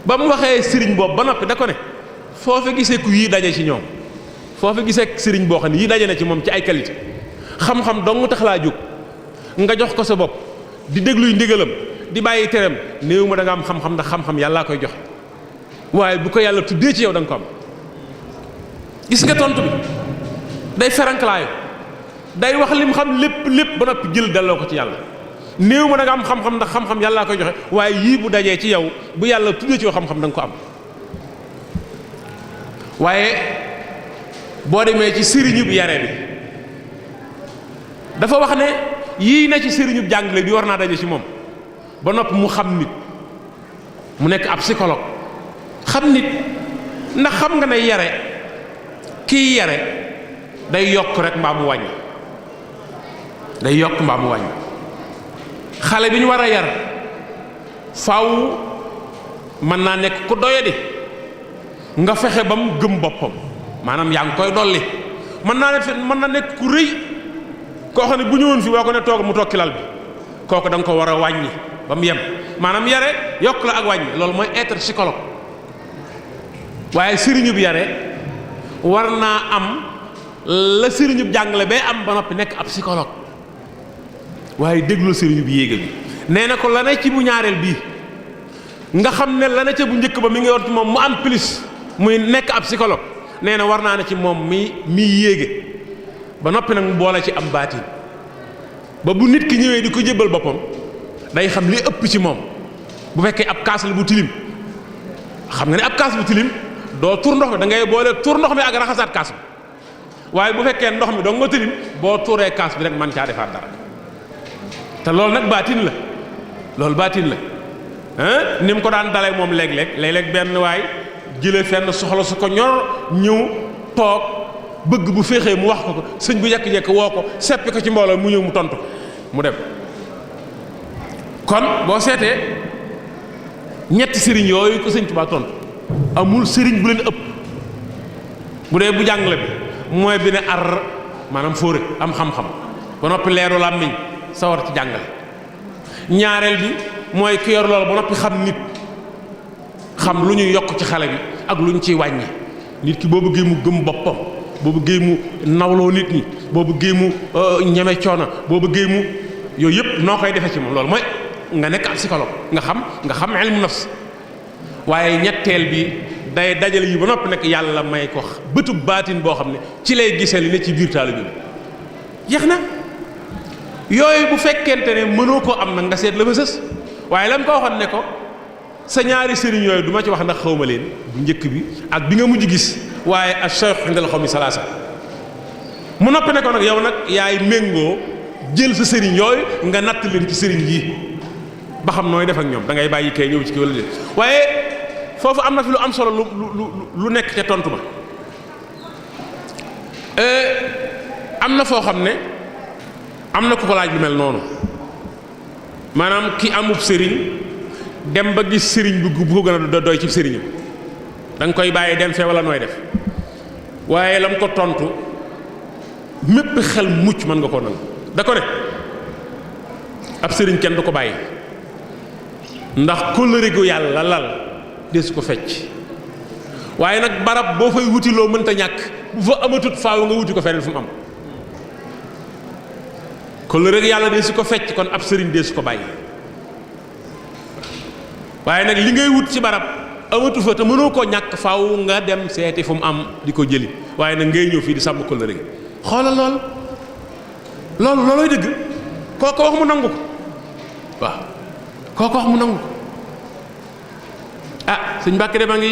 ba mu waxee sëriñ boobu ba noppi da ko ne foo fa gisee ku yii daje ci ñoom foo fa gisee sëriñ boo xam ne yii daje na ci moom ci ay qualité xam-xam dong tax laa jóg nga jox ko sa bopp di dégluy ndigalam di bàyyi teram néew ma da nga am xam-xam ndax xam-xam yàllaa koy joxe waaye bu ko yàlla tuddee ci yow da nga ko am. gis nga tontu bi day ferankalaayu day wax lim xam lépp ba noppi jël delloo ko ci yàlla. néew ma da nga am xam-xam ndax xam-xam yàllaa koy joxe waaye yii bu dajee ci yow bu yàlla tuddee ci yow xam-xam da nga ko am. waaye boo demee ci sëriñub yare bi dafa wax ne yii na ci sëriñub jàngale bi war naa daje ci moom ba noppi mu xam nit mu nekk ab psychologue xam nit ndax xam nga ne yare kii yare day yokk rek mbaa mu wàññi xale bi ñu war a yar faaw mën naa nekk ku doyadi nga fexe ba mu gëm boppam maanaam yaa ngi koy dolli mën na nekk ku rëy koo xam ne bu ñëwoon fi boo ko ne toog mu toog ci lal bi kooku da nga ko war a wàññi ba mu yem maanaam yare yokk la ak wàññi loolu mooy être psychologue. waaye sëriñu bi yare war naa am la sëriñu bi jàngale bay am ba noppi nekk ab psychologue. waaye déglu sëriñ bi yéega bi nee na ko la ne ci bu ñaareel bii nga xam ne la ne ca bu njëkk ba mi ngi yor ci moom mu am plus muy nekk ab psychologue nee na war naa ne ci moom mi yéege ba noppi nag mu boole ci am baatin ba bu nit ki ñëwee di ko jébbal boppam day xam li ëpp ci moom. bu fekkee ab kaas la bu tilim xam nga ne ab kaas bu tilim doo tur ndox mi da ngay boole tur ndox mi ak raxasaat kaas bi waaye bu fekkee ndox mi doo nga tilim boo tuuree kaas bi rek man caa defaat dara. te loolu nag baatin la ni mu ko daan dalee moom léeg-léeg benn waay jëlee fenn soxla su ko ñor ñëw toog bëgg bu féexee mu wax ko sëñ bu jekk-jekk woo ko seppi ko ci mbooloo mu ñëw mu tontu mu dem. kon boo seetee ñetti sëriñ yooyu ko sëñ Tuubaa tontu amul sëriñ bu leen ëpp bu dee bu jàngale bi mooy bi ne ar maanaam fóore am xam-xam ba noppi leeru làmmiñ sawar ci jàngale. ñaareel bi mooy ki yor loolu ba noppi xam nit xam lu ñuy yokk ci xale bi ak lu ñu ciy wàññi nit ki boo bëggee mu gëm boppam boo bëggee mu nawloo nit ñi boo bëggee mu ñeme coona boo bëggee mu yooyu yëpp noo koy defee ci moom loolu mooy nga nekk ab psychologue nga xam ilmu nafs. waaye ñetteel bi day dajale yi ba noppi nag yàlla may ko bëtub baatin boo xam ne ci lay gisee li ne ci biir taalibe bi jeex na. yooyu bu fekkente ne mënoo koo am nag nga seet la fa sës waaye la mu ko waxoon ne ko sa ñaari sëriñ yooyu du ma ci wax ndax xawma leen bu njëkk bi ak bi nga mujj gis waaye ak cheikh indal xaw mi salaasa mu noppi ne ko nag yow nag yaay méngoo jël sa sëriñ yooyu nga natt leen ci sëriñ yi ba xam nooy def ak ñoom da ngay bàyyi kay ñëw ci kii wala déet. waaye foofu am na fi lu am solo lu nekk ca tontu ba am na foo xam ne am na ku ko laaj lu mel noonu maanaam ki amub sëriñ dem ba gis sëriñ bu ko gën a doy ci sëriñam da nga koy bàyyi dem fee wala nooy def. waaye lam ko tontu mépp xel mucc mën nga ko nangu da ko ne ab sëriñ kenn du ko bàyyi ndax kóllëre gu yàlla lal desu ko fecc waaye nag barab boo fay wuti loo mënta ñàkk bu fa amatut faaw nga wuti ko feneen fu mu am kóllëre gu yàlla desu ko fecc kon ab sëriñ desu ko bàyyi waaye nag li ngay wut ci barab amatu fa te mënoo koo ñàkk faaw nga dem seeti fu mu am di ko jëli waaye nag ngay ñëw fii di sàmm kóllëre gi xoolal loolooy dëgg kooko wax mu nangu ko waaw kooko wax mu nangu ko ah suñ Mbàkke dem a ngi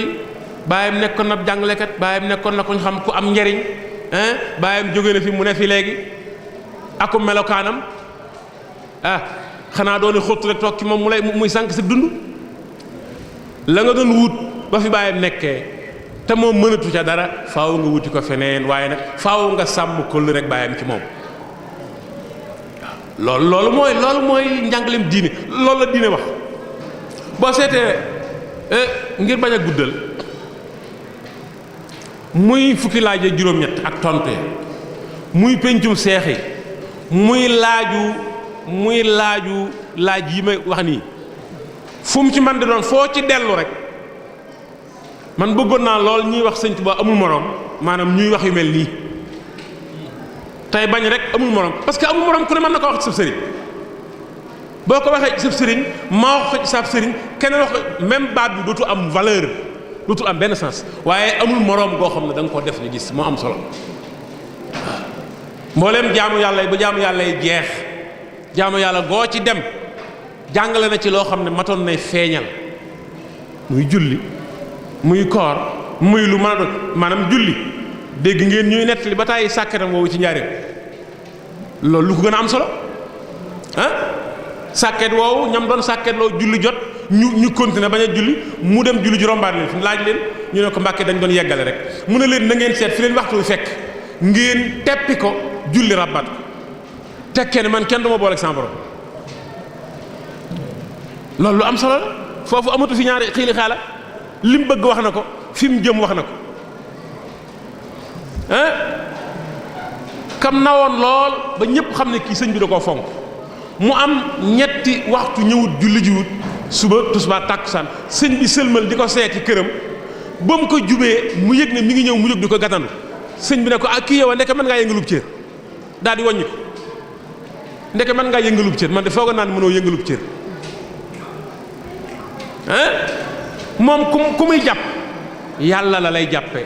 baayam nekkoon na jàngalekat baayam nekkoon na kuñ xam ku am njariñ baayam jóge na fi mu ne fi léegi akum melokaanam ah xanaa doone xóotu rek toog ci moom muy sànq sa dund la nga doon wut ba fi bàyyam nekkee te moom mënatu ca dara faaw nga wuti ko feneen waaye nag faaw nga sàmm ko lu rek bàyyam ci moom waaw loolu mooy njàngaleem diine loolu la diine wax boo seetee ngir bañ a guddal muy fukki laaj ak juróom-ñett ak tontu muy pencum seex yi muy laaj yi may wax nii fu mu ci man di doon foo ci dellu rek man bëggoon naa lool ñuy wax sëñ Tuubaa amul morom maanaam ñuy wax yu mel nii tey bañ rek amul morom parce que amul morom ku ne mën na ko wax ci sab sëriñ boo ko waxee ci sab sëriñ maa wax ko ci sab sëriñ keneen wax ko même baat bi dootu am valeur dootul am benn sens waaye amul moroom goo xam ne da nga ko def ñu gis moo am solo mbooleem jaamu yàlla yi bu jaamu yàlla yi jeex jaamu yàlla goo ci dem jàngale na ci loo xam ne matoon nay feeñal muy julli muy koor muy lu mën a doon maanaam julli dégg ngeen ñuy nettali ba tàyyi sàkketam woowu ci njaareem loolu lu ko gën a am solo ah sàkket woowu ñam doon sàkket loo julli jot ñu continuer bañ a julli mu dem julli ji rombaat leen fi laaj leen ñu ne ko Mbàkke dañ doon yeggale rek mu ne leen na ngeen seet fi leen waxtu fekk ngeen teppi ko julli rabbaat ko tekkee ne man kenn du ma boole ak sama borom loolu lu am solo la foofu amatu fi ñaari xiili xaala li mu bëgg wax na ko fi mu jëm wax na ko ah kam nawoon lool ba ñëpp xam ne kii sëñ bi da koo fonk mu am ñetti waxtu ñëwut julli jiwut suba tusbaar tàkkusaan sëñ bi sëlmal di ko seeti këram ba mu ko jubee mu yëg ne mi ngi ñëw mu jóg di ko gàttandu sëñ bi ne ko ak kii yow ndeke mën ngaa yëngalub cër daal di wàññi ko ndeke mën ngaa yëngalub cër man de foog naa ne mënoo yëngalub cër moom ku muy jàpp yàlla la lay jàppe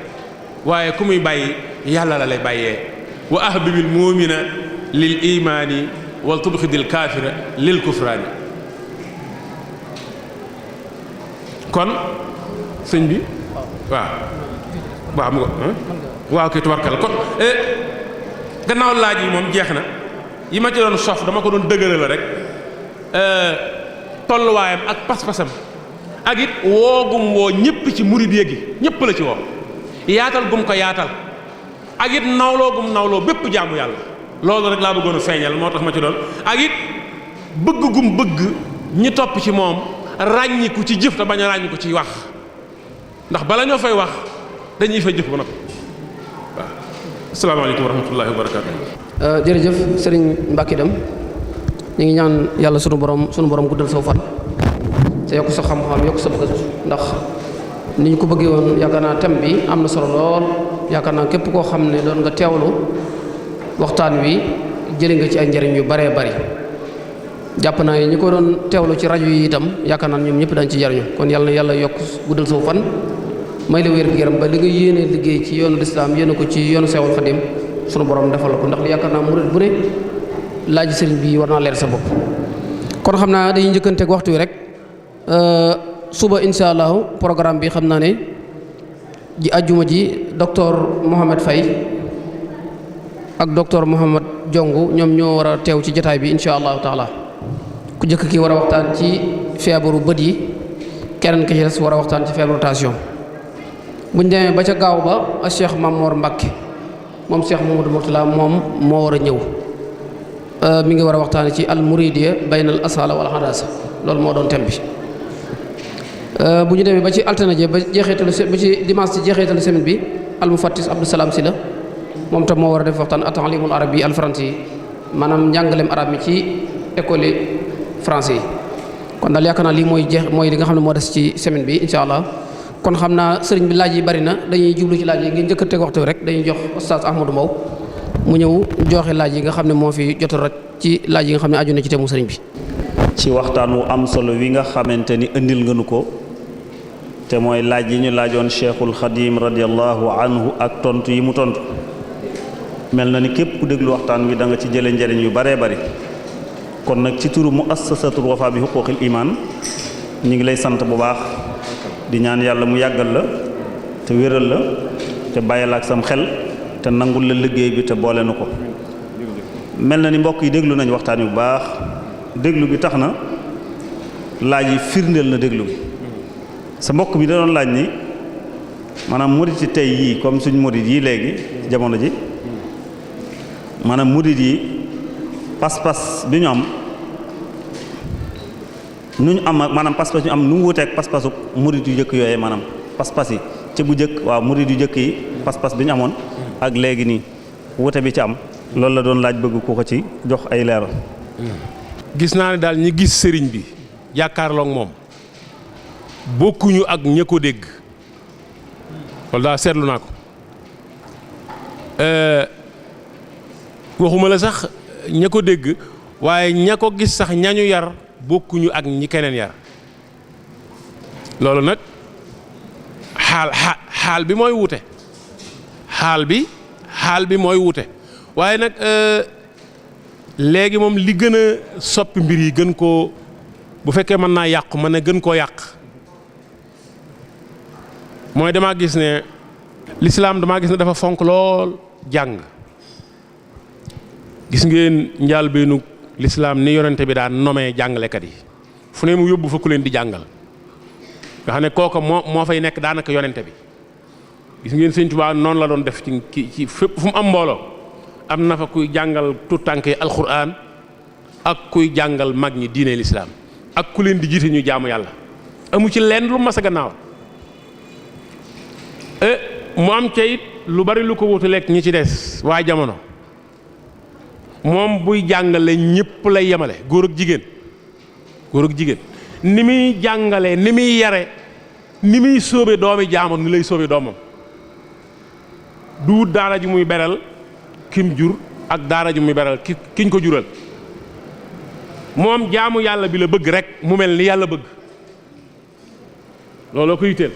waaye ku muy bàyyi yàlla la lay bàyyee wa ahbibil mu'mina lil imaani wal tubxidil kaafira lil kufraani kon sëñ bi waaw mu waaw kay tubarkal kon gannaaw laaj yi moom jeex na yi ma ci doon sof dama ko doon dëgëral la rek tolluwaayam ak pas-pasam ak it woogum woo ñëpp ci murid gi ñëpp la ci woo yaatal gum ko yaatal ak it nawloo gum nawloo bépp jaamu yàlla loolu rek laa bëggoon a feeñal moo tax ma ci doon ak it bëgg gum bëgg ñi topp ci moom ràññiku ci jëf te bañ a ràññiku ci wax ndax bala ñoo fay wax dañuy fay jëf ba noppi waaw asalaamaaleykum wa rahmatullahi wa barakaatu. jërëjëf sëriñ Mbacke Deme ñu ngi ñaan yàlla sunu borom guddal saw fan te yokk sa xam-xam yokk sa bëgg ndax ni ñu ko bëggee woon yaakaar naa thème bi am na solo lool yaakaar naa képp koo xam ne doon nga teewlu waxtaan wi jëli nga ci ay njëriñ yu baree bari jàpp naa ñi ko doon teewlu ci rajo yi itam yaakaar naa ñoom ñëpp dañ ci jariñu kon yàlla na yàlla yokk guddal saw fan may la wér gu yaram ba li nga yéene liggéey ci yoonu lislaam yéene ko ci yoonu Seexul Xadim sunu borom defal ko ndax yaakaar naa murid bu ne laaj sëriñ bi war naa leer sa bopp kon xam naa dañuy njëkkanteeg waxtu wi rek suba insha allahu programme bi xam naa ne ji ajjuma ji docteur Mohamed Faye ak docteur Mohamed Jongu ñoom ñoo war a teew ci jotaay bi insha allahu taala ku njëkk ki war a waxtaan ci feebaru bët yi keneen ki ci des war a waxtaan ci feebaru tension buñ demee ba ca gaaw ba a Cheikh Mamour Mbacke moom Cheikh Mamadou Mourtala moom moo war a ñëw mi ngi war a waxtaan ci al muridiya baynal asala wal hadasa loolu moo doon thème bi bu ñu demee ba ci alternative ba jeexeetalu ba ci dimanche ci jeexeetalu semaine bi al mufattis Abdou Salam Sylla moom tam moo war a def waxtaan at-ta'limul arabi al faransi yi maanaam njàngaleem arab mi ci école yi français yi kon daal yaakaar naa lii mooy li nga xam ne moo des ci semaine bi incha allah kon xam naa sëriñ bi laaj yi bari na dañuy jublu ci laaj yi ngir njëkkanteeg waxtu rek dañuy jox oustaz Ahmadou Mbow mu ñëw joxe laaj yi nga xam ne moo fi jot rek ci laaj yi nga xam ne aju na ci temu sëriñ bi. ci waxtaan wu am solo wi nga xamante ni indil nga nu ko te mooy laaj yi ñu laajoon Cheikhul Khadim radiallahu anhu ak tontu yi mu tontu mel na ni képp ku déglu waxtaan wi da nga ci jëlee njëriñ yu baree bari kon nag ci turu muassasatul wafa bi huquqil iman ñu ngi lay sant bu baax di ñaan yàlla mu yàggal la te wéral la te bàyyil ak sam xel te nangul la liggéey bi te boole nu ko mel na ni mbokk yi déglu nañ waxtaan wi bu baax déglu gi tax na laaj yi firndeel na déglu gi sa mbokk bi da doon laaj ni maanaam murit yi tey yii comme suñ murit yi léegi jamono ji maanaam murit yi pas-pas bi ñu am nu ñu am maanaam pas-pas ñu am nu mu wuteek pas-pasu murit yu jëkk yooyee maanaam pas-pas yi ci bu jëkk waaw murit yu jëkk yi pas-pas bi ñu amoon ak léegi nii wute bi ci am loolu la doon laaj bëgg ku ko ci jox ay leeral. gis naa ne daal ñi gis sëriñ bi jàkkaarloog moom bokkuñu ak ña ko dégg loolu daal seetlu naa ko waxuma la sax ña ko dégg waaye ña ko gis sax ñañu yar bokkuñu ak ñi keneen yar loolu nag xaal bi mooy wute xaal bi mooy wute waaye nag léegi moom li gën a soppi mbir yi gën koo bu fekkee mën naa yàqu mën na gën koo yàq mooy damaa gis ne lislaam damaa gis ne dafa fonk lool jàng gis ngeen njaal beenu lislaam ni yonente bi daan nomee jàngalekat yi fu ne mu yóbbu fa ku leen di jàngal nga xam ne kooka moo fay nekk daanaka yonente bi gis ngeen Sëñ Tuubaa noonu la doon def ci fépp fu mu am mbooloo am na fa kuy jàngal tuttànke alxuraan ak kuy jàngal mag ñi diine lislaam ak ku leen di jiite ñu jaamu yàlla amu ci lenn lu mas a gannaaw mu am ca it lu bari lu ko wutaleeg ñi ci des waa jamono moom buy jàngale ñëpp lay yemale góor ak jigéen ni muy jàngale ni muy yare ni muy sóobe doomi jaamam ni lay sóobe doomam du daara ji muy beral kim jur ak daara ji muy beral kiñ ko jural moom jaamu yàlla bi la bëgg rek mu mel ni yàlla bëgg looloo ko yitteel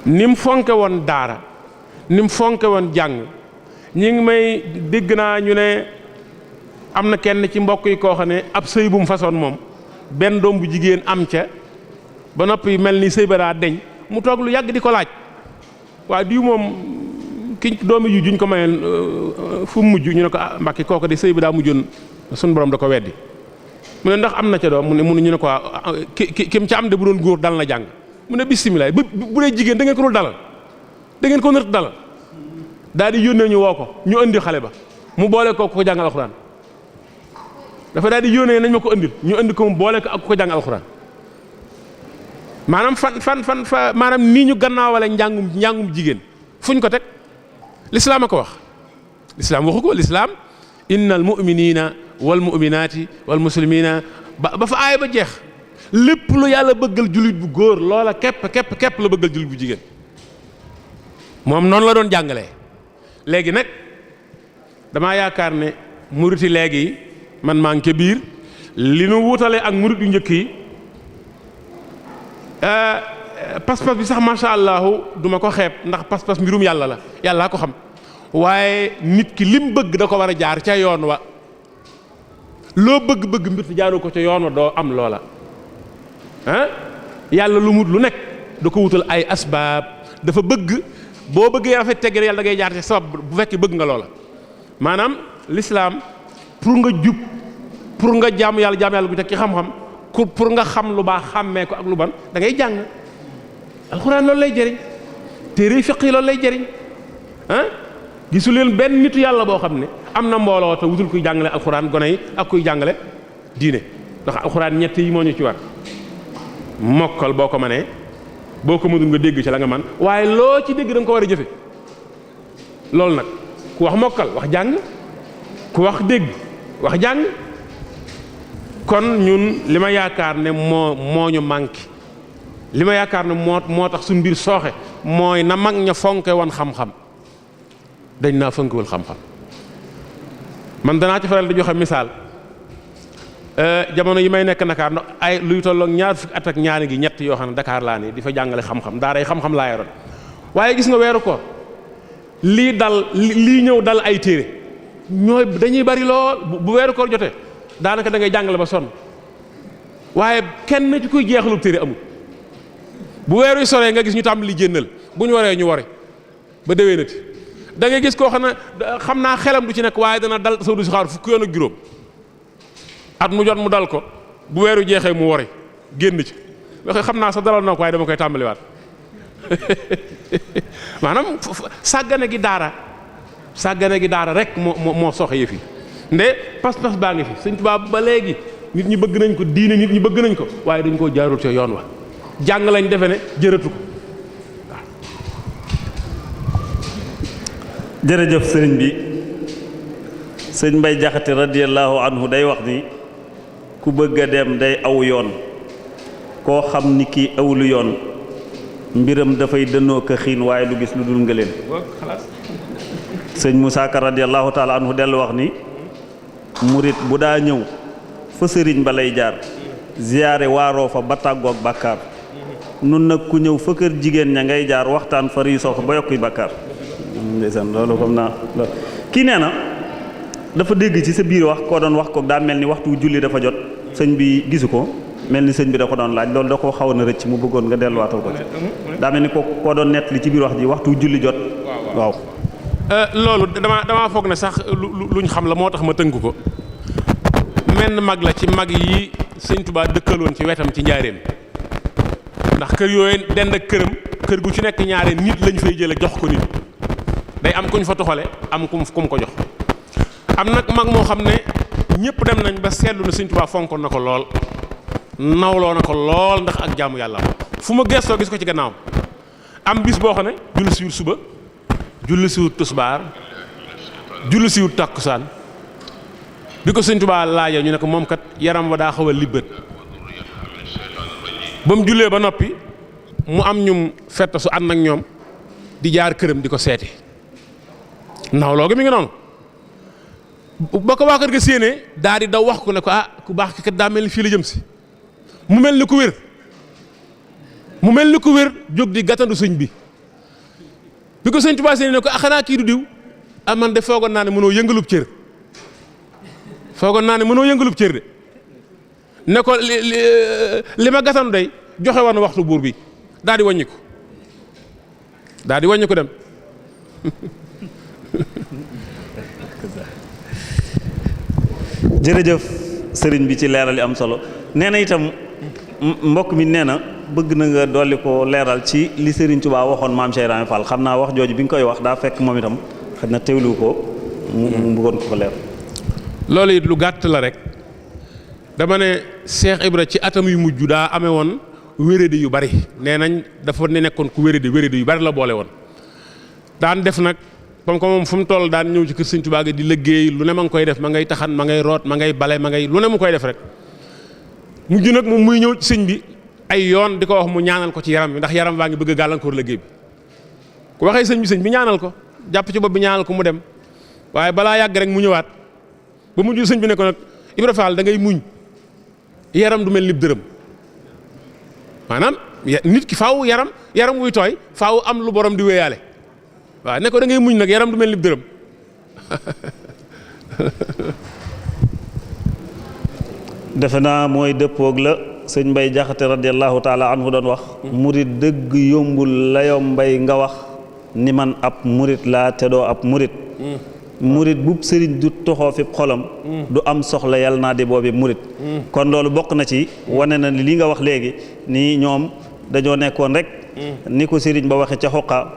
ni mu fonke woon daara ni mu fonke woon jàng ñi ngi may dégg naa ñu ne am na kenn ci mbokk yi koo xam ne ab sëy bu mu façon moom benn doom bu jigéen am ca ba noppi mel ni sëy ba daa deñ mu toog lu yàgg di ko laaj waaye diw moom ki doomi ju juñ ko mayeen fu mu mujj ñu ne ko ah Mbàkke kooku de sëy bi daa mujjoon suñu borom da ko weddi mu ne ndax am na ca doom mu ne ñu ne ko kim ca am de bu doon góor dal na jàng mu ne bisimilah bu dee jigéen da ngeen ko dul dalal da ngeen ko nët dalal daal di yónnee ñu woo ko ñu indi xale ba mu boole ko ko jàngal alxuraan dafa daal di yónnee nañ ma ko indil ñu indi ko mu boole ko ak ko jàngal alxuraan maanaam fan maanaam nii ñu gannaawale njàngum jigéen fuñ ko teg lislaam a ko wax lislaam waxu ko lislaam innal mu'minina wal mu'minati wal muslimina ba fa aaya ba jeex lépp lu yàlla bëggal jullit bu góor loola képp la bëggal jullit bu jigéen moom noonu la doon jàngalee léegi nag damaa yaakaar ne muriti léegi man maa ngi ca biir li nu wutale ak murit yu njëkk yi pas-pas bi sax macha allahu duma ko xeeb ndax pas-pas mbirum yàlla la yàllaa ko xam waaye nit ki lim bëgg da ko war a jaar ca yoon wa loo bëgg-bëgg mbir te jaaroo ko ca yoon wa doo am loola yàlla lu mut lu nekk da ko wutal ay asbaab dafa bëgg boo bëggee rafet teggee yàlla da ngay jaar ci sabab bu fekkee bëgg nga loola maanaam l'islam pour nga jub pour nga jaamu yàlla gu teg ci xam-xam pour nga xam lu baax xàmmee ko ak lu ban da ngay jàng alxuraan loolu lay jëriñ téere fiq yi loolu lay jëriñ gisu leen benn nitu yàlla boo xam ne am na mbooloo te wutul kuy jàngale alxuraan gone yi ak kuy jàngale diine ndax alxuraan ñett yi moo ñu ci war mokkal boo ko mënee boo ko mënul nga dégg ci la nga man waaye loo ci dégg da nga ko war a jëfe loolu nag ku wax mokkal wax jàng ku wax dégg wax jàng kon ñun li ma yaakaar ne moo ñu manqué li ma yaakaar ne moo tax suñu mbir sooxe mooy na mag ña fonke woon xam-xam dañ naa fonkewul xam-xam man danaa ci faral di joxe misaal jamono yi may nekk Dakar ndax ay luy tolloog ñaar fukki at ak ñaari ngi ñett yoo xam ne Dakar laa ne di fa jàngale xam-xam daaray xam-xam laa yoroon waaye gis nga weeru koor lii ñëw dal ay téere ñooy dañuy bari lool bu weeru koor jotee daanaka da ngay jàngale ba sonn waaye kenn ci kuy jeexalu téere amul bu weeru yi soree nga gis ñu tàmbali jénnal bu ñu waree ñu wari ba déwénati da ngay gis koo xam ne xam naa xelam du ci nekk waaye dana dal saw du si xaar fukki yoon ak juróom at mu jot mu dal ko bu weeru jeexee mu wori génn ci waxe xam naa sax dalal na ko waaye dama koy tàmbaliwaat maanaam sàggane gi daara rek moo soxe yëf yi nde pas-pas baa ngi fi Sëñ Tuubaa ba léegi nit ñi bëgg nañ ko diine nit ñi bëgg nañ ko waaye dañ koo jaarul ca yoon wa jàng lañ defe ne jërëtu ko waaw. jërëjëf sëriñ bi sëñ Mbay Jaxate radiyallahu anhu day wax ni ku bëgg a dem day aw yoon koo xam ni kii awlu yoon mbiram dafay dënnoo ko xiin waaye du gis lu dul ngëleen. sëñ Musaa Ka radiyallahu taala anhu dellu wax ni murit bu daa ñëw fa sëriñ ba lay jaar ziyaare waaroo fa ba tàggoog bàkkaar nun nag ku ñëw fa kër jigéen ña ngay jaar waxtaan fa riisoo fa ba yokkuy bàkkaar. ndeysaan loolu comme naa kii nee na dafa dégg ci sa biir wax koo doon wax ko daa mel ni waxtu julli dafa jot sëñ bi gisu ko mel ni sëñ bi da ko doon laaj loolu da koo xaw na rëcc mu bëggoon nga delluwaatal ko ci daa mel ni koo doon nett li ci biir wax ji waxtu julli jot waaw. loolu damaa foog ne sax luñ xam la moo tax ma tënk ko menn mag la ci mag yi Sëñ Tuubaa dëkkaloon ci wetam ci njaareem ndax kër yooyu dend ak këram kër gu ci nekk ñaare nit lañ fay jële jox ko nit day am kuñ fa toxale am kum ko jox am nag mag moo xam ne ñëpp dem nañ ba seetlu na Sëñ Tuubaa fonkoon na ko lool nawloo na ko lool ndax ak jaamu yàlla fu ma gestoo gis ko ci gannaaw am bis boo xam ne julli siwut suba julli siwut tusbaar julli siwut takkusaan bi ko Sëñ Tuubaa laajee ñu ne ko moom kat yaram wa daa xaw a libbët ba mu jullee ba noppi mu am ñum fett su ànd ak ñoom di jaar këram di ko seeti nawloo gi mi ngi noonu ba ko waa kër ga séenee daa di daw wax ko ne ko ku baax ki kat daa mel ni fii la jëm si mu mel ni ku wér jóg di gàttandu sëñ bi ko Sëñ Tuubaa séenee ne ko xanaa kii du diw man de foogoon naa ne mënoo yëngalub cër de ne ko li ma gàttandu day joxe woon waxtu buur bi daal di wàññi ko dem jërëjëf sëriñ bi ci leeral yi am solo nee na itam mbokk mi nee na bëgg na nga dolli ko leeral ci li Sëriñ Tuubaa waxoon maam Cheikh Ibrahima Fall xam naa wax jooju bi nga koy wax daa fekk moom itam xëy na teewlu ko mu bëggoon ko leer. loolu it lu gàtt la rek dama ne Cheikh Ibra ci atam yu mujj daa amee woon wéradi yu bari nee nañ dafa nekkoon ku wéradi yu bari la boole woon daan def nag comme que moom fu mu toll daan ñëw ci kër Sëñ Tuubaa gi di liggéey lu ne ma ngi koy def ma ngay taxan ma ngay root ma ngay bale ma ngay lu ne mu koy def rek mujj nag moom muy ñëw ci sëñ bi ay yoon di ko wax mu ñaanal ko ci yaram bi ndax yaram baa ngi bëgg a gàllankoor liggéey bi ku waxee sëñ bi ñaanal ko jàpp ci bopp bi ñaanal ko mu dem waaye balaa yàgg rek mu ñëwaat ba mujj sëñ bi ne ko nag Ibra Fall da ngay muñ yaram du mel ni dërëm maanaam nit ki faaw yaram wuy tooy faaw am lu borom di wéyaale waaw ne ko da ngay muñ nag yaram du mel ni dërëm defe naa mooy dëppoog la sëñ Mbay Jaxate radiyallahu taala anhu doon wax murit dëgg yombul la yombay nga wax ni man ab murit laa te doo ab murit murit bu sëriñ du toxoo fi xolam du am soxla yàlla naa di boobi murit kon loolu bokk na ci wane na li nga wax léegi ni ñoom dañoo nekkoon rek ni ko sëriñ ba waxe ca xoqa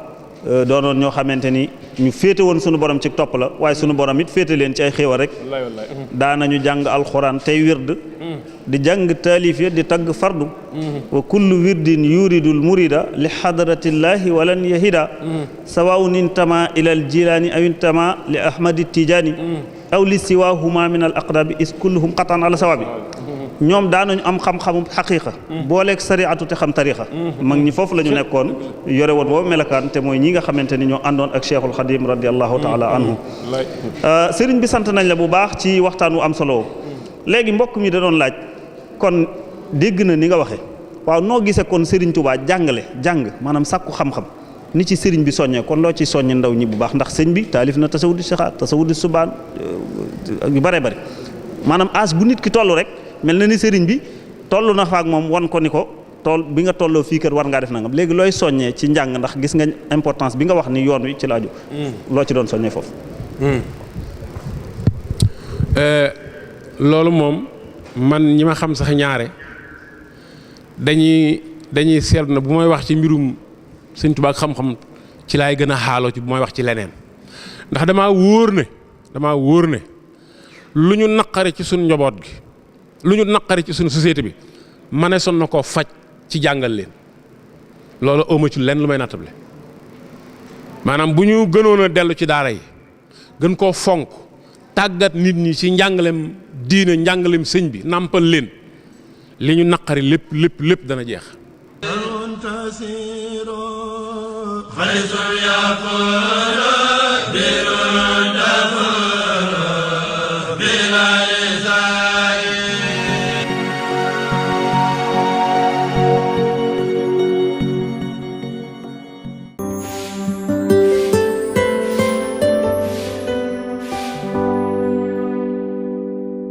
doonoon ñoo xamante ni ñu féete woon sunu borom ci topp la waaye sunu borom it féete leen ci ay xéewal rek daanañu jàng alxuraan tey wird di jàng taalif ya di tagg fardu wa kullu wirdin yuridul murida li xadratillaahi walan yahida sawaun intama ila al jilaani aw intama li ahmadi tijaani aw li siwahuma min al aqdabi is kulluhum qatan ala sawabi ñoom daanañu am xam-xamu xaqiiqa booleeg sariatu te xam tariixa mag ñi foofu la ñu nekkoon yore woon boobu melakaan te mooy ñi nga xamante ni ñoo àndoon ak Cheikhul Xadim radiallahu taala anhu sëriñ bi sant nañ la bu baax ci waxtaan wu am solo léegi mbokk mi da doon laaj kon dégg na ni nga waxe waaw noo gisee kon Sëriñ Tuubaa jàng maanaam sàkku xam-xam ni ci sëriñ bi soññee kon loo ci soññe ndaw ñi bu baax ndax sëñ bi taalif na tasawudu sixaat tasawudu subaan yu bare bari maanaam âge bu nit ki toll rek mel na ni sëriñ bi toll na fa ak moom wan ko ni ko tool bi nga tolloo fii kër war ngaa def nangam léegi looy soññee ci njàng ndax gis nga importance bi nga wax ni yoon wi ci laaju loo ci doon soññee foofu loolu moom man ñi ma xam sax ñaare dañuy seetlu na bu may wax ci mbirum Sëñ Tuubaa ak xam-xam ci laay gën a xaaloo ci bu may wax ci leneen ndax damaa wóor ne lu ñu naqari ci suñ njaboot gi lu ñu naqari ci suñ société bi mane son na koo faj ci jàngal leen loolu ëma ci lenn lu may nattable maanaam bu ñu gënoon a dellu ci daara yi gën koo fonk tàggat nit ñi ci njàngalem diine njàngalem sëñ bi nàmpal leen li ñu naqari lépp dana jeex. خير يا